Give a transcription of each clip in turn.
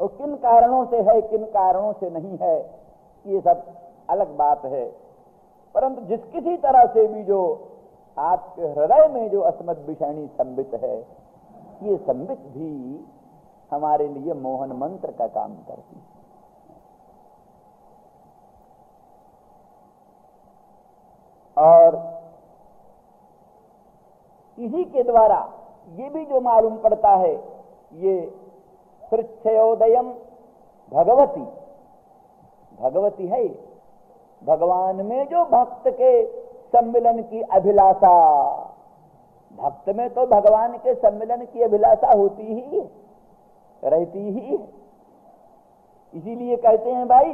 वो किन कारणों से है, किन कारणों से नहीं है, ये सब अलग बात है। परंतु जिस किसी तरह से भी जो आपके हृदय में जो अस्मद विषैणी संबित है, ये संबित भी हमारे लिए मोहन मंत्र का काम करती है। और इसी के द्वारा ये भी जो मालूम पड़ता है, ये पृच्छयोदयम भगवती, भगवती है भगवान में जो भक्त के सम्मिलन की अभिलाषा, भक्त में तो भगवान के सम्मिलन की अभिलाषा होती ही रहती ही है। इसीलिए कहते हैं भाई,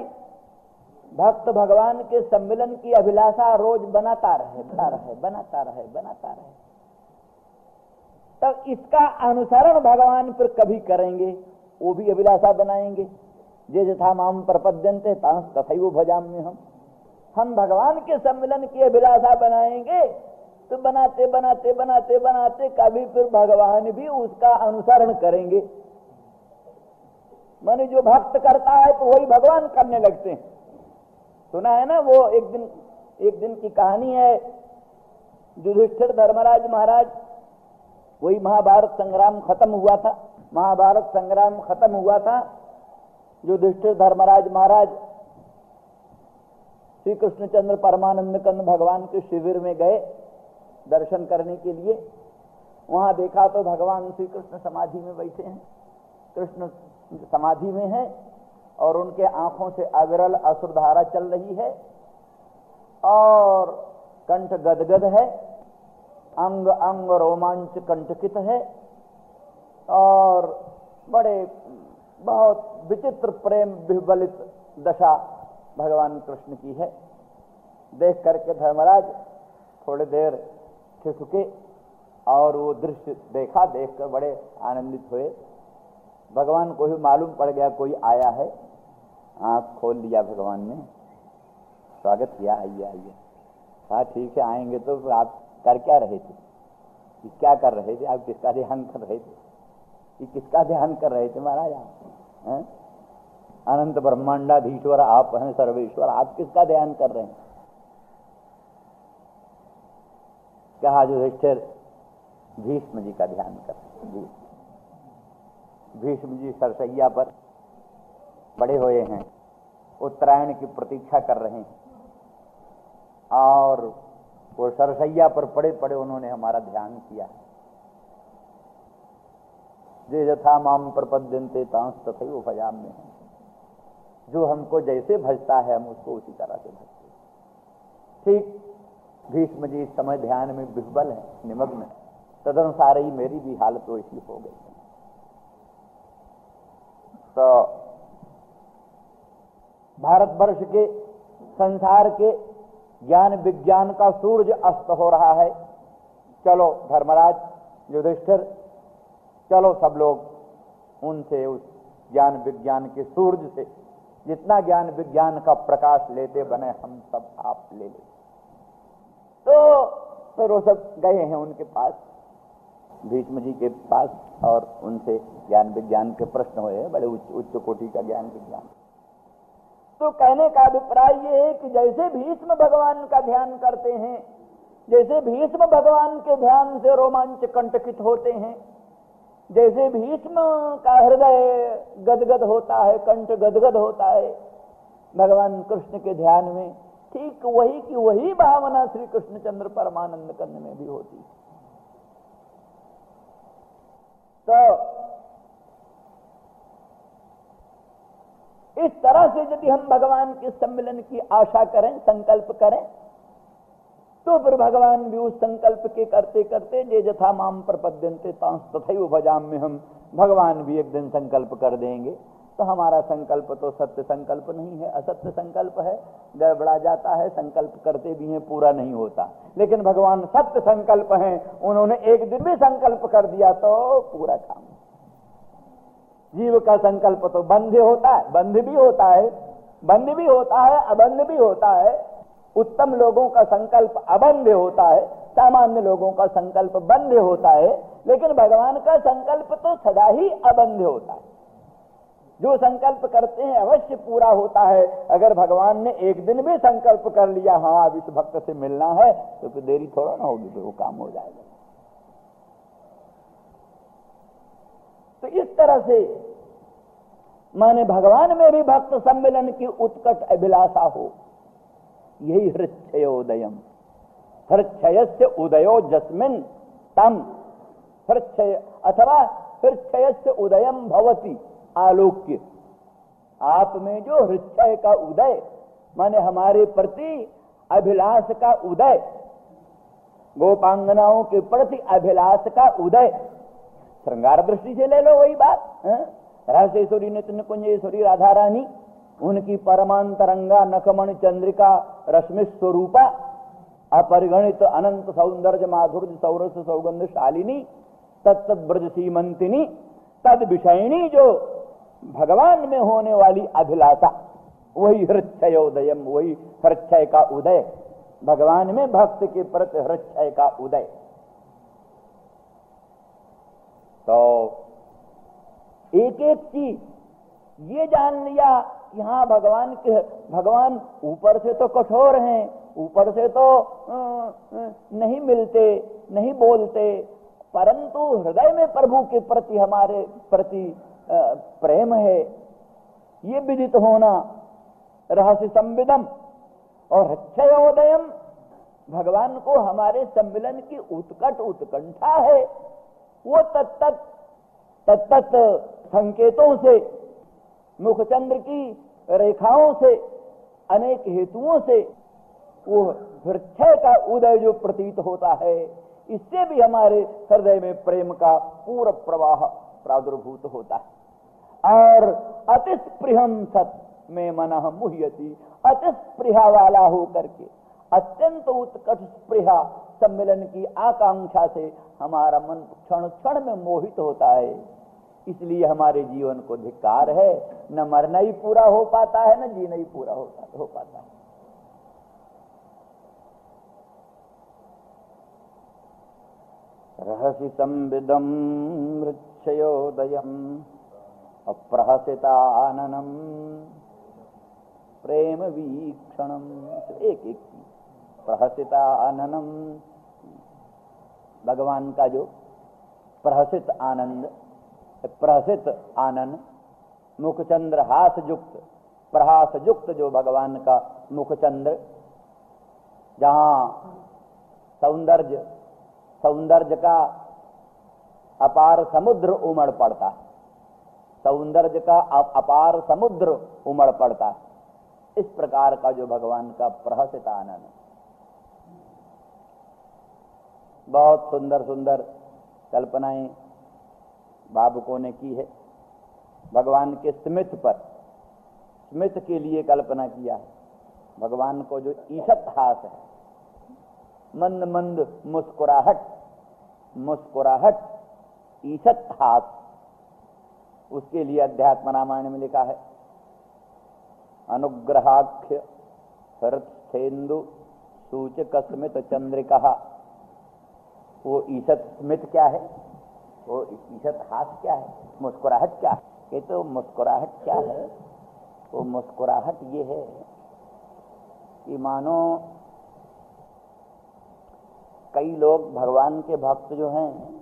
भक्त भगवान के सम्मिलन की अभिलाषा रोज बनाता रहे, बनाता रहे, बनाता रहे, बनाता रहे। तब इसका अनुसरण भगवान पर कभी करेंगे, वो भी अभिलाषा बनाएंगे। जे यथा माम प्रपद्यन्ते तथैव भजाम्य हम भगवान के सम्मिलन की अभिलाषा बनाएंगे तो बनाते बनाते बनाते बनाते कभी फिर भगवान भी उसका अनुसरण करेंगे। माने जो भक्त करता है तो वही भगवान करने लगते हैं। सुना है ना, वो एक दिन की कहानी है। युधिष्ठिर धर्मराज महाराज, वही महाभारत संग्राम खत्म हुआ था, महाभारत संग्राम खत्म हुआ था। युधिष्ठिर धर्मराज महाराज श्री कृष्णचंद्र परमानंद कंद भगवान के शिविर में गए दर्शन करने के लिए। वहां देखा तो भगवान श्री कृष्ण समाधि में बैठे हैं, कृष्ण समाधि में है और उनके आंखों से अविरल अश्रुधारा चल रही है और कंठ गदगद है, अंग अंग रोमांच कंटकित है और बड़े बहुत विचित्र प्रेम विह्वलित दशा भगवान कृष्ण की है। देख करके धर्मराज थोड़ी देर ठिठुके और वो दृश्य देखा, देखकर बड़े आनंदित हुए। भगवान को ही मालूम पड़ गया कोई आया है, आंख खोल लिया भगवान ने, स्वागत किया, आइए आइए। कहा ठीक है आएंगे। तो आप कर क्या रहे थे, क्या कर रहे थे, आप किसका ध्यान कर रहे थे, ये किसका ध्यान कर रहे थे महाराज आप? अनंत ब्रह्मांडाधीश्वर आप हैं, सर्वेश्वर, आप किसका ध्यान कर रहे हैं? कहा युधिष्ठिर भीष्म जी का ध्यान कर रहे हैं। भीष्म जी सरसैया पर बड़े हुए हैं, उत्तरायण की प्रतीक्षा कर रहे हैं और वो सरसैया पर पड़े पड़े उन्होंने हमारा ध्यान किया। जे यथा माम प्रपद्यन्ते तांस तथैव भजाम्य, जो हमको जैसे भजता है हम उसको उसी तरह से भजते। ठीक भीष्म जी इस समय ध्यान में विह्वल है, निमग्न है, तदनुसार ही मेरी भी हालत वैसी हो गई। तो भारतवर्ष के, संसार के ज्ञान विज्ञान का सूरज अस्त हो रहा है। चलो धर्मराज, युधिष्ठिर, चलो सब लोग उनसे, उस ज्ञान विज्ञान के सूरज से जितना ज्ञान विज्ञान का प्रकाश लेते बने हम सब आप ले ले। तो वो सब गए हैं उनके पास, भीष्म जी के पास, और उनसे ज्ञान विज्ञान के प्रश्न हुए, बड़े उच्च कोटि का ज्ञान विज्ञान। तो कहने का अभिप्राय ये है कि जैसे भीष्म भगवान का ध्यान करते हैं, जैसे भीष्म भगवान के ध्यान से रोमांच कंटकित होते हैं, जैसे भीष्म का हृदय गदगद होता है, कंठ गदगद होता है भगवान कृष्ण के ध्यान में, ठीक वही की वही भावना श्री कृष्णचंद्र परमानंद कंद में भी होती है। तो इस तरह से यदि हम भगवान के सम्मिलन की आशा करें, संकल्प करें, तो फिर भगवान भी उस संकल्प के करते करते जे यथा माम प्रपद्यन्ते तांस तथैव भजाम्य हम, भगवान भी एक दिन संकल्प कर देंगे। तो हमारा संकल्प तो सत्य संकल्प नहीं है, असत्य संकल्प है, गड़बड़ा जाता है, संकल्प करते भी हैं पूरा नहीं होता। लेकिन भगवान सत्य संकल्प हैं, उन्होंने एक दिन भी संकल्प कर दिया तो पूरा काम। जीव का संकल्प तो बंध होता है, बंध भी होता है, बंध भी होता है, अबंध भी होता है। उत्तम लोगों का संकल्प अबंध होता है, सामान्य लोगों का संकल्प बंध होता है, लेकिन भगवान का संकल्प तो सदा ही अबंध होता है। जो संकल्प करते हैं अवश्य पूरा होता है। अगर भगवान ने एक दिन भी संकल्प कर लिया हाँ अब इस भक्त से मिलना है, तो फिर देरी थोड़ा ना होगी, फिर वो काम हो जाएगा। तो इस तरह से माने भगवान में भी भक्त सम्मिलन की उत्कट अभिलाषा हो, यही हृच्छयोदयम। हृच्छयस्य उदयो जस्मिन तम हृच्छय अथवा हृच्छयस्य उदयम भवति आलोक्य। आप में जो हृच्छय का उदय माने हमारे प्रति अभिलाष का उदय, गोपांगनाओं के प्रति अभिलाष का उदय, श्रृंगार दृष्टि से ले लो वही बात। रासेश्वरी नित्य कुंजेश्वरी राधा रानी, उनकी परमांतरंगा नखमण चंद्रिका रश्मि स्वरूपा अपरिगणित अनंत सौंदर्य माधुर्य सौरस सौगंध शालिनी तत्त ब्रज सीमंतिनी तद विषयिणी, जो भगवान में होने वाली अभिलाषा, वही हृच्छयोदयम, वही हृच्छय का उदय, भगवान में भक्त के प्रति हृच्छय का उदय। तो एक एक चीज ये जान लिया कि हाँ भगवान ऊपर से तो कठोर हैं, ऊपर से तो नहीं मिलते नहीं बोलते, परंतु हृदय में प्रभु के प्रति हमारे प्रति प्रेम है, ये विदित होना रहस्य संविदम। और हृच्छयोदयम, भगवान को हमारे सम्मिलन की उत्कट उत्कंठा है। वो तत्त संकेतों से, मुखचंद्र की रेखाओं से, अनेक हेतुओं से वो हृच्छय का उदय जो प्रतीत होता है, इससे भी हमारे हृदय में प्रेम का पूर्ण प्रवाह प्रादुर्भूत होता है। और अतिस्पृहम सत में मनः मुह्यति, अतिस्पृहा वाला होकर के अत्यंत उत्कट स्पृहा सम्मिलन की आकांक्षा से हमारा मन क्षण क्षण में मोहित होता है। इसलिए हमारे जीवन को धिक्कार है, न मरना ही पूरा हो पाता है न जीना ही पूरा हो पाता है। रहसि संविदम हृच्छयोदयम अप्रहसिताननम प्रेम वीक्षणम। एक एक प्रहसिताननम, भगवान का जो प्रहसित आनंद, प्रहसित आनंद, मुखचंद्र हास युक्त प्रहास युक्त जो भगवान का मुखचंद्र, जहां सौंदर्य का अपार समुद्र उमड़ पड़ता है, सौंदर्य का अपार समुद्र उमड़ पड़ता है, इस प्रकार का जो भगवान का प्रहसित आनंद। बहुत सुंदर सुंदर कल्पनाएं भावुकों ने की है। भगवान के स्मित पर, स्मित के लिए कल्पना किया है। भगवान को जो ईशत हास है, मंद मंद मुस्कुराहट ईशत हास, उसके लिए अध्यात्म रामायण में लिखा है अनुग्रहाख्य हृत्स्थेन्दु सूचक स्मित चंद्रिका। वो ईशत स्मित क्या है, वो ईशत हास क्या है, मुस्कुराहट क्या है? ये तो मुस्कुराहट क्या है, वो मुस्कुराहट ये है कि मानो कई लोग भगवान के भक्त जो हैं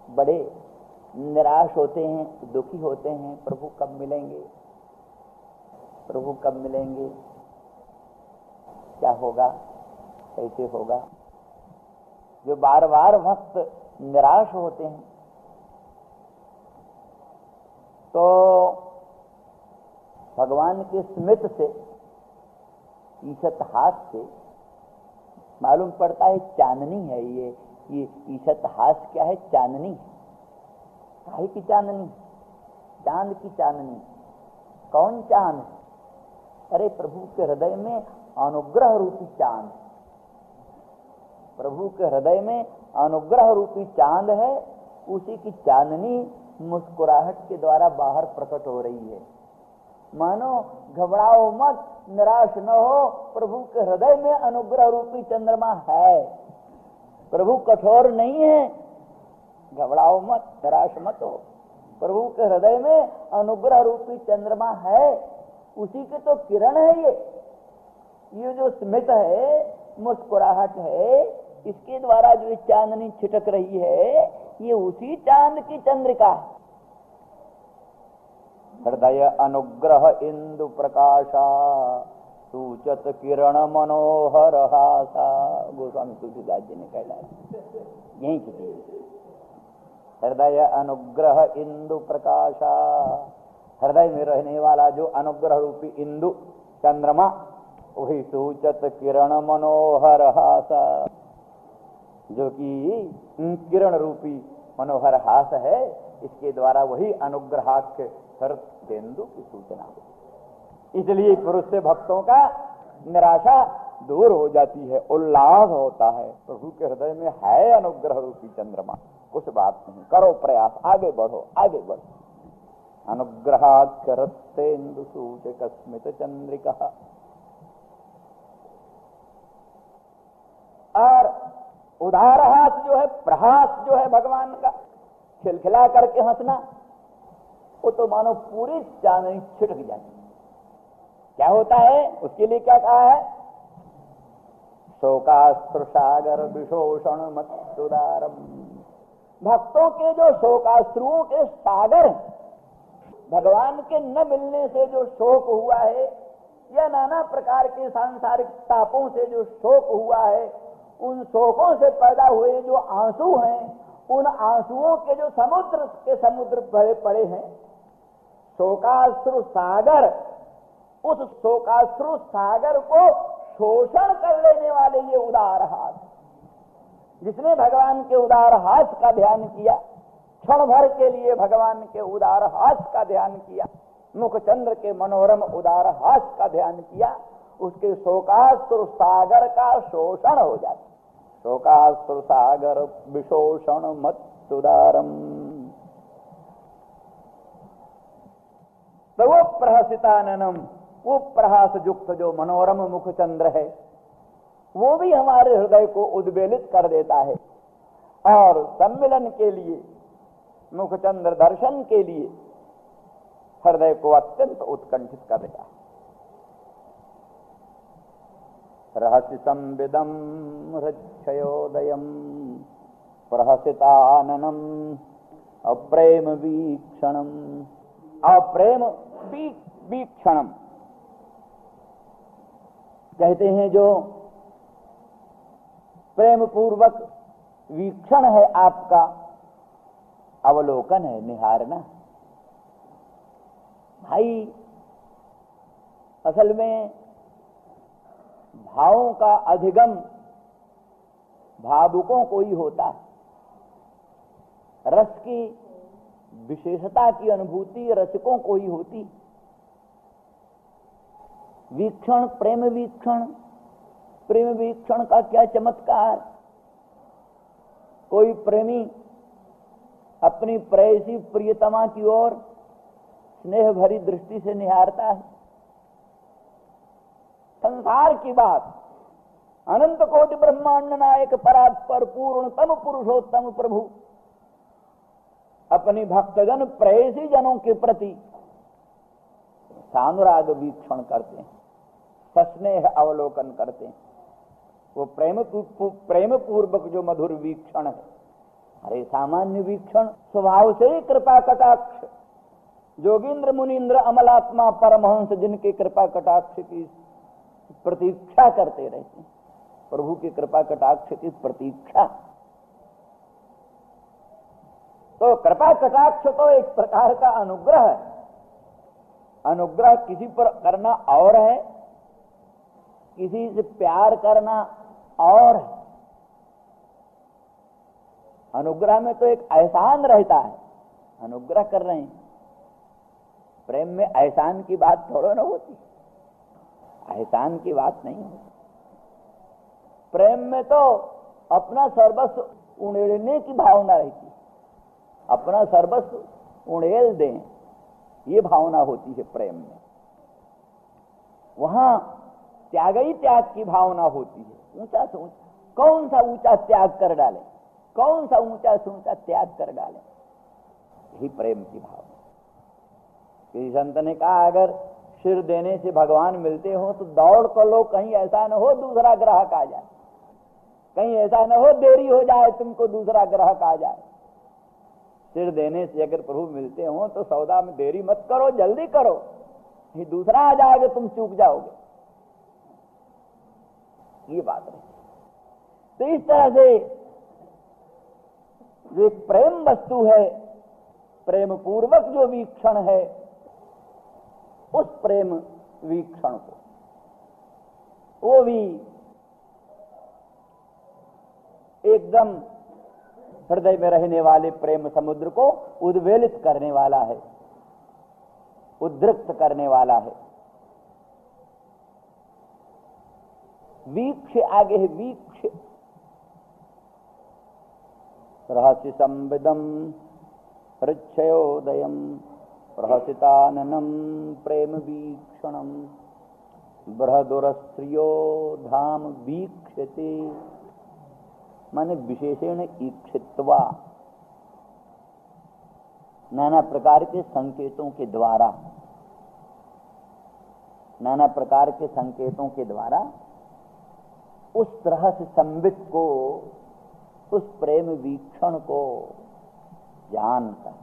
बड़े निराश होते हैं, दुखी होते हैं, प्रभु कब मिलेंगे, प्रभु कब मिलेंगे, क्या होगा, कैसे होगा। जो बार बार भक्त निराश होते हैं, तो भगवान के स्मित से, ईशत हास से मालूम पड़ता है चांदनी है ये ईशत हास क्या है, चांदनी है। काहे की चांदनी? चांद की चांदनी। कौन चांद? अरे प्रभु के हृदय में अनुग्रह रूपी चांद, प्रभु के हृदय में अनुग्रह रूपी चांद है, उसी की चांदनी मुस्कुराहट के द्वारा बाहर प्रकट हो रही है। मानो घबराओ मत, निराश न हो, प्रभु के हृदय में अनुग्रह रूपी चंद्रमा है, प्रभु कठोर नहीं है, घबराओ मत, निराश मत हो। प्रभु के हृदय में अनुग्रह रूपी चंद्रमा है, उसी के तो किरण है ये जो स्मित है, मुस्कुराहट है, इसके द्वारा जो चांदनी छिटक रही है, ये उसी चांद की चंद्रिका है। हृदय अनुग्रह इंदु प्रकाशा सूचत किरण मनोहर हासा, गोस्वामी तुलसीदास जी ने कहला यही की। हृदय अनुग्रह इंदु प्रकाशा, हृदय में रहने वाला जो अनुग्रह रूपी इंदु चंद्रमा, वही सूचत किरण मनोहर हासा, जो कि किरण रूपी मनोहर हास है, इसके द्वारा वही अनुग्रहाख्य हृदयेन्दु की सूचना होती। इसलिए पुरुष से भक्तों का निराशा दूर हो जाती है, उल्लास होता है। प्रभु के हृदय में है अनुग्रह रूपी चंद्रमा, कुछ बात नहीं, करो प्रयास, आगे बढ़ो, आगे बढ़ो। अनुग्रहाख्य हृदयेन्दु सूचक स्मित चंद्रिका। और उदार हास जो है, प्रहास जो है भगवान का, खिलखिला करके हंसना, वो तो मानो पूरी चांदनी छिटक जाती। क्या होता है, उसके लिए क्या कहा है? शोकाश्रु सागर विशोषण मत्सुदारम। भक्तों के जो शोकाश्रुओं के सागर, भगवान के न मिलने से जो शोक हुआ है, या नाना प्रकार के सांसारिक तापों से जो शोक हुआ है, उन शोकों से पैदा हुए जो आंसू हैं, उन आंसुओं के जो समुद्र के समुद्र भरे पड़े हैं, शोकाश्रु सागर, उस शोकाश्रु सागर को शोषण कर लेने वाले ये उदार हास। जिसने भगवान के उदार हास का ध्यान किया, क्षण भर के लिए भगवान के उदार हास का ध्यान किया, मुखचंद्र के मनोरम उदार हास का ध्यान किया, उसके शोकाश्रु सागर का शोषण हो जाता। शोकाश्रु सागर विशोषण मत्सुदारम। तो वो प्रहसिताननम, वो प्रहास युक्त जो मनोरम मुखचंद्र है, वो भी हमारे हृदय को उद्वेलित कर देता है, और सम्मिलन के लिए, मुखचंद्र दर्शन के लिए हृदय को अत्यंत उत्कंठित कर देता है। रहस्य संविदम हृच्छयोदयम प्रहसिताननम अप्रेम वीक्षणम। अप्रेम वीक्षणम कहते हैं, जो प्रेम पूर्वक वीक्षण है आपका, अवलोकन है, निहारना। भाई असल में भावों का अधिगम भावुकों को ही होता है। रस की विशेषता की अनुभूति रसिकों को ही होती। वीक्षण, प्रेम वीक्षण, प्रेम वीक्षण का क्या चमत्कार। कोई प्रेमी अपनी प्रेयसी प्रियतमा की ओर स्नेह भरी दृष्टि से निहारता है। संसार की बात, अनंत कोटि ब्रह्मांड नायक परात्पर पूर्णतम पुरुषोत्तम प्रभु अपनी भक्तजन प्रेयसी जनों के प्रति सानुराग वीक्षण करते हैं, सस्नेह अवलोकन करते हैं। वो प्रेम पूर्वक जो मधुर वीक्षण है, अरे सामान्य वीक्षण स्वभाव से ही कृपा कटाक्ष, जोगींद्र मुनीन्द्र अमलात्मा परमहंस जिनके कृपा कटाक्ष की प्रतीक्षा करते रहते हैं, प्रभु की कृपा कटाक्ष की प्रतीक्षा। तो कृपा कटाक्ष तो एक प्रकार का अनुग्रह है। अनुग्रह किसी पर करना और है, किसी से प्यार करना और है। अनुग्रह में तो एक एहसान रहता है, अनुग्रह कर रहे हैं। प्रेम में एहसान की बात थोड़ा ना होती, एहसान की बात नहीं होती। प्रेम में तो अपना सर्वस्व उड़ेलने की भावना रहती है, अपना सर्वस्व उड़ेल दें, ये भावना होती है प्रेम में। वहां त्याग ही त्याग की भावना होती है। ऊंचा से ऊंचा, कौन सा ऊंचा त्याग कर डालें, कौन सा ऊंचा से ऊंचा त्याग कर डालें। ही प्रेम की भाव। किसी संत ने कहा अगर सिर देने से भगवान मिलते हो तो दौड़ कर लो, कहीं ऐसा न हो दूसरा ग्राहक आ जाए, कहीं ऐसा न हो देरी हो जाए तुमको दूसरा ग्राहक आ जाए। सिर देने से अगर प्रभु मिलते हो तो सौदा में देरी मत करो, जल्दी करो, ये दूसरा आ जाएगा तुम चूक जाओगे। ये बात है। तो इस तरह से जो एक प्रेम वस्तु है, प्रेम पूर्वक जो वीक्षण है, उस प्रेम वीक्षण को, वो भी एकदम हृदय में रहने वाले प्रेम समुद्र को उद्वेलित करने वाला है, उद्रिक्त करने वाला है। वीक्ष आगे है, वीक्ष रहस्य संविदम हृच्छयोदयम रहसिताननम प्रेम वीक्षणम बृहदुरस्त्रियो धाम वीक्षते, माने विशेषण ईक्षित्वा, नाना प्रकार के संकेतों के द्वारा, नाना प्रकार के संकेतों के द्वारा उस तरह से संबित को, उस प्रेम वीक्षण को जानकर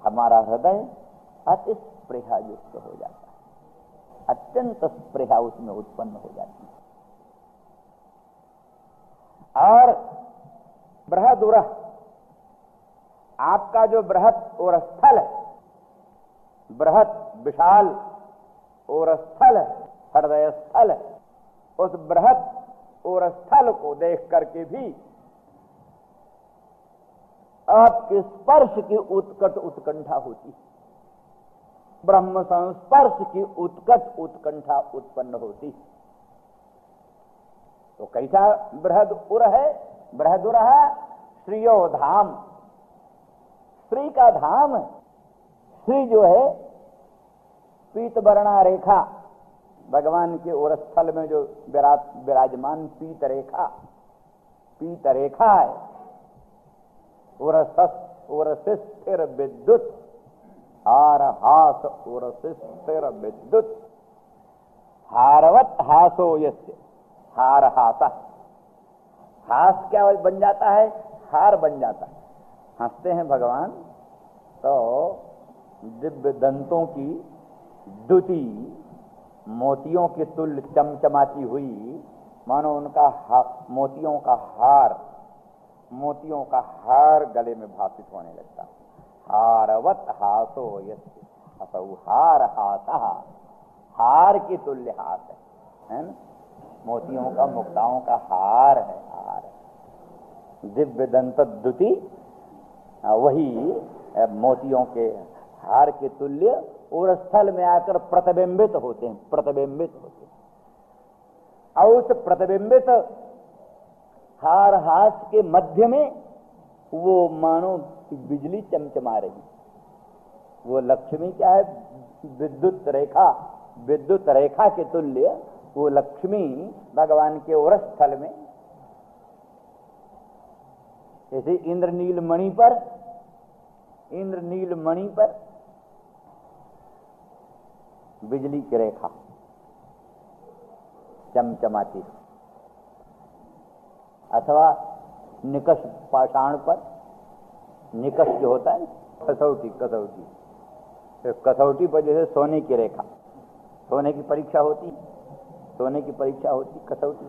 हमारा हृदय अति स्पृहा युक्त हो जाता है, अत्यंत स्पृहा उसमें उत्पन्न हो जाती है। और बृहदुरः, आपका जो बृहत और स्थल है, बृहत विशाल और स्थल है, हृदय स्थल है, उस बृहत और स्थल को देख करके भी आपके स्पर्श की उत्कट उत्कंठा होती, ब्रह्म संस्पर्श की उत्कट उत्कंठा उत्पन्न होती। तो कैसा बृहदुर है? बृहदुर है श्रीयो धाम, श्री का धाम है। श्री जो है पीतवर्णा रेखा, भगवान के और स्थल में जो विराजमान पीत रेखा, पीत रेखा है। और स्थिर विद्युत, हार हास और स्थिर विद्युत, हारवत हासो यस्य, हार हासा, हास क्या बन जाता है? हार बन जाता है। हंसते हैं भगवान तो दिव्य दंतों की द्युति मोतियों के तुल्य चमचमाती हुई, मानो उनका मोतियों का हार, मोतियों का हार गले में भाषित होने लगता। हारवत हासो यस्य, असौ हार हासा, हार के तुल्य हास है ना? मोतियों का, मुक्ताओं का हार है, हार। दिव्य दंत द्युति वही मोतियों के हार के तुल्य और स्थल में आकर प्रतिबिंबित होते हैं, प्रतिबिंबित होते हैं। और उस प्रतिबिंबित हार हास के मध्य में वो मानो बिजली चमचमा रही। वो लक्ष्मी क्या है? विद्युत रेखा, विद्युत रेखा के तुल्य वो लक्ष्मी भगवान के और स्थल में, जैसे इंद्रनील मणि पर, इंद्रनील मणि पर बिजली की रेखा चमचमाती, अथवा निकष पाषाण पर, निकष जो होता है कसौटी, कसौटी, तो कसौटी पर जैसे सोने की रेखा, सोने की परीक्षा होती, सोने की परीक्षा होती कसौटी,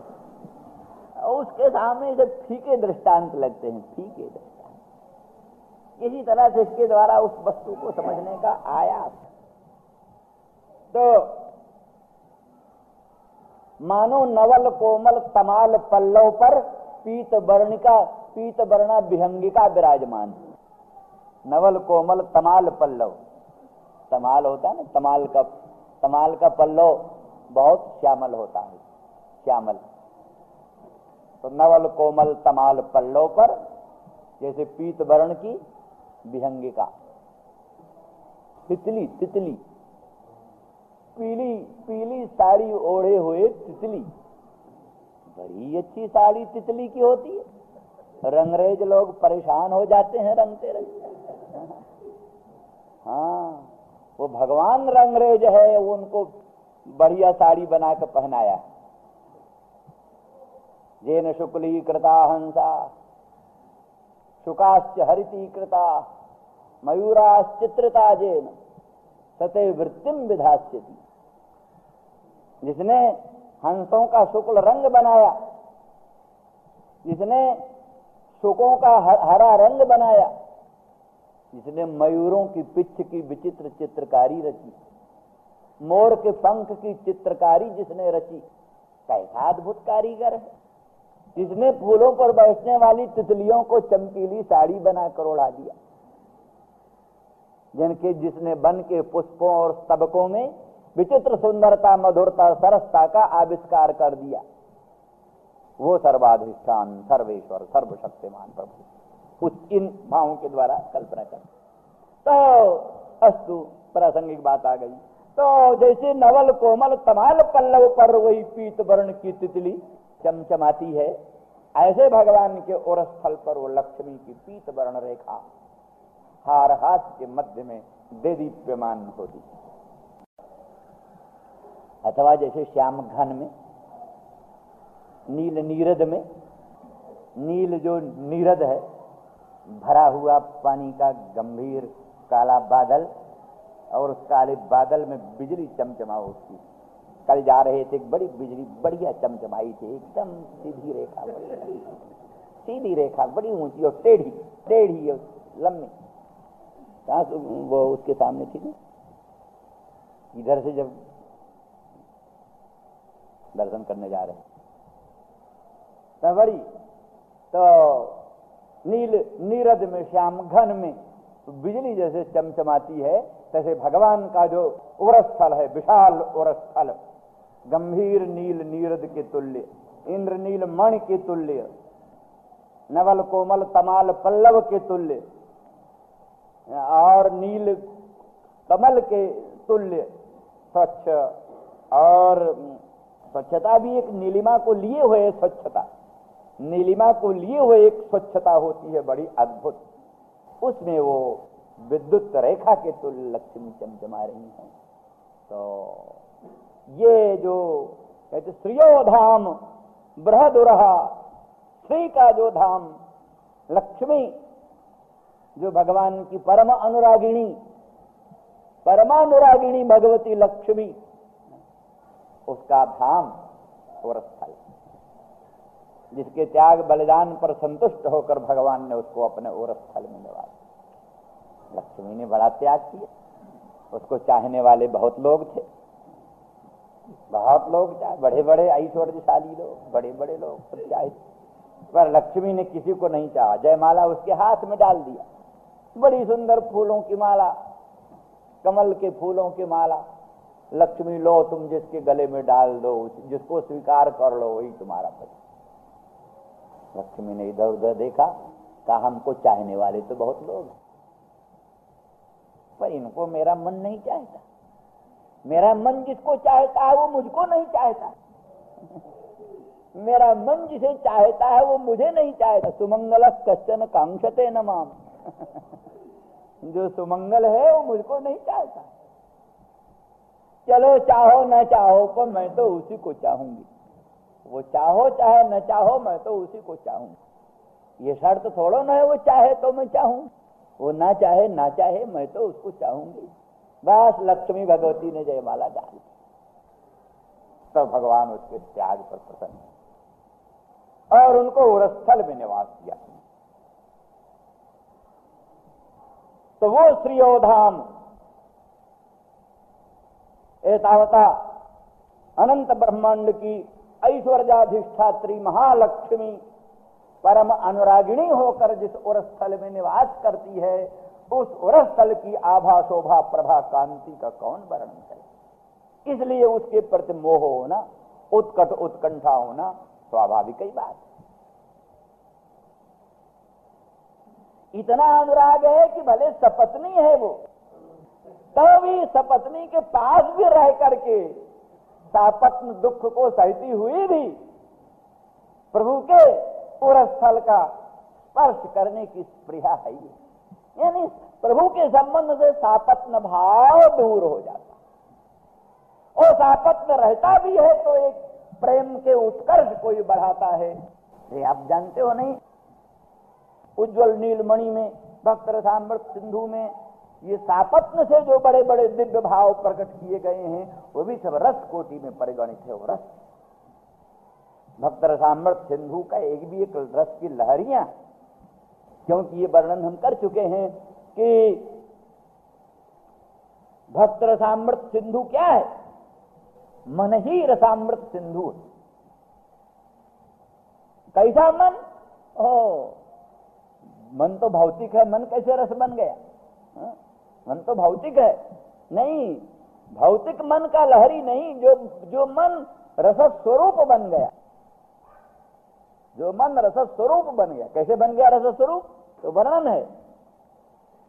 उसके सामने से फीके दृष्टांत लगते हैं, फीके दृष्टांत। इसी तरह से इसके द्वारा उस वस्तु को समझने का आयास। तो मानो नवल कोमल तमाल पल्लव पर पीत वर्णिका, पीत वर्णा विहंगिका विराजमान। नवल कोमल तमाल पल्लव, तमाल होता है ना, तमाल का पल्लव बहुत श्यामल होता है, श्यामल। तो नवल कोमल तमाल पल्लव पर जैसे पीत वर्ण की विहंगिका, तितली, तितली, पीली पीली साड़ी ओढ़े हुए तितली, बड़ी अच्छी साड़ी तितली की होती है, रंगरेज लोग परेशान हो जाते हैं रंगते रंगते। हाँ, वो भगवान रंगरेज है, वो उनको बढ़िया साड़ी बना के पहनाया। जेन शुक्ली कृता हंसा शुकाश्च हरिती कृता मयूराश्चित्रता जेन सते वृत्तिम विधास्यति। जिसने हंसों का शुक्ल रंग बनाया, जिसने शुकों का हरा रंग बनाया, जिसने मयूरों की पिच्छ की विचित्र चित्रकारी रची, मोर के पंख की चित्रकारी जिसने रची, कैसा अद्भुत कारीगर है। जिसने फूलों पर बैठने वाली तितलियों को चमकीली साड़ी बनाकर ओढ़ा दिया, जिसने वन के पुष्पों और स्तबकों में विचित्र सुंदरता, मधुरता, सरसता का आविष्कार कर दिया, वो सर्वाधिष्ठान, सर्वेश्वर, सर्वशक्तिमान प्रभु उस इन भावों के द्वारा कल्पना कर। तो अस्तु, प्रासंगिक बात आ गई। तो जैसे नवल कोमल तमाल पल्लव पर वही पीत वर्ण की तितली चमचमाती है, ऐसे भगवान के ओर स्थल पर वो लक्ष्मी की पीत वर्ण रेखा हार हाथ के मध्य में देदीप्यमान होती। अथवा जैसे श्याम घन में, नील नीरद में, नील जो नीरद है, भरा हुआ पानी का गंभीर काला बादल, और उस काले बादल में बिजली चमचमा उठती। कल जा रहे थे, बड़ी बिजली बढ़िया चमचमाई थी, एकदम सीधी रेखा, सीधी रेखा, बड़ी ऊंची और टेढ़ी टेढ़ी और लंबी। कहाँ वो उसके सामने थी ना, इधर से जब दर्शन करने जा रहे तो बड़ी, तो नील नीरद में, श्याम घन में बिजली जैसे चमचमाती है, तैसे भगवान का जो उरस्थल है, विशाल उरस्थल, गंभीर नील नीरद के तुल्य, इंद्रनील मणि के तुल्य, नवल कोमल तमाल पल्लव के तुल्य, और नील कमल के तुल्य स्वच्छ, और स्वच्छता भी एक नीलिमा को लिए हुए स्वच्छता, नीलिमा को लिए हुए एक स्वच्छता होती है बड़ी अद्भुत। उसमें वो विद्युत रेखा के तुल्य लक्ष्मी चमचमा रही हैं। तो ये जो कहते श्रियो धाम बृहदुरहा, श्री का जो धाम लक्ष्मी, जो भगवान की परम अनुरागिणी, परमानुरागिणी भगवती लक्ष्मी, उसका धाम और स्थल, जिसके त्याग बलिदान पर संतुष्ट होकर भगवान ने उसको अपने और स्थल में निवास। लक्ष्मी ने बड़ा त्याग किया, उसको चाहने वाले बहुत लोग थे, बहुत लोग चाहे, बड़े बड़े ऐश्वर्यशाली लोग, बड़े बड़े लोग सब चाहे, पर लक्ष्मी ने किसी को नहीं चाहा। जयमाला उसके हाथ में डाल दिया, बड़ी सुंदर फूलों की माला, कमल के फूलों की माला, लक्ष्मी लो तुम जिसके गले में डाल दो, जिसको स्वीकार कर लो वही तुम्हारा पति। लक्ष्मी ने इधर उधर देखा, कहा हमको चाहने वाले तो बहुत लोग हैं, पर इनको मेरा मन नहीं चाहता, मेरा मन जिसको चाहता है वो मुझको नहीं चाहता, मेरा मन जिसे चाहता है वो मुझे नहीं चाहता। सुमंगल कश्चन कांक्षते न माम जो सुमंगल है वो मुझको नहीं चाहता। चलो चाहो न चाहो, पर मैं तो उसी को चाहूंगी, वो चाहो चाहे न चाहो, मैं तो उसी को चाहूंगी। ये शर्त थोड़ो न है वो चाहे तो मैं चाहूं, वो ना चाहे ना चाहे, मैं तो उसको चाहूंगी। बस लक्ष्मी भगवती ने जयमाला डाली, तो भगवान उसके त्याग पर प्रसन्न और उनको उरस्थल में निवास दिया। तो वो श्रियोधाम एतावता अनंत ब्रह्मांड की ऐश्वर्याधिष्ठात्री महालक्ष्मी परम अनुरागिणी होकर जिस उरस्थल में निवास करती है, उस उरस्थल की आभा शोभा प्रभा कांति का कौन वर्णन करे। इसलिए उसके प्रति मोह होना, उत्कट उत्कंठा होना स्वाभाविक ही बात है। इतना अनुराग है कि भले सपत्नी है वो, तो भी सपत्नी के पास भी रह करके सापत्न दुख को सहती हुई भी प्रभु के उरस्थल का स्पर्श करने की स्पृहा है ये, यानी प्रभु के संबंध से सापत्न भाव दूर हो जाता, और सापत्न रहता भी है तो एक प्रेम के उत्कर्ष को ही बढ़ाता है। ये आप जानते हो नहीं, उज्ज्वल नीलमणि में, भक्त रसामृत सिंधु में ये सापत्न से जो बड़े बड़े दिव्य भाव प्रकट किए गए हैं वो भी सब रस कोटि में परिगणित है। वो रस, भक्त रसामृत सिंधु का एक रस की लहरियां, क्योंकि ये वर्णन हम कर चुके हैं कि भक्त रसामृत सिंधु क्या है, मन ही रसामृत सिंधु है। कैसा मन? मन तो भौतिक है, मन कैसे रस बन गया? मन तो भौतिक है, नहीं, भौतिक मन का लहरी नहीं, जो मन रस स्वरूप बन गया, जो मन रस स्वरूप बन गया। कैसे बन गया रस स्वरूप? तो वर्णन है,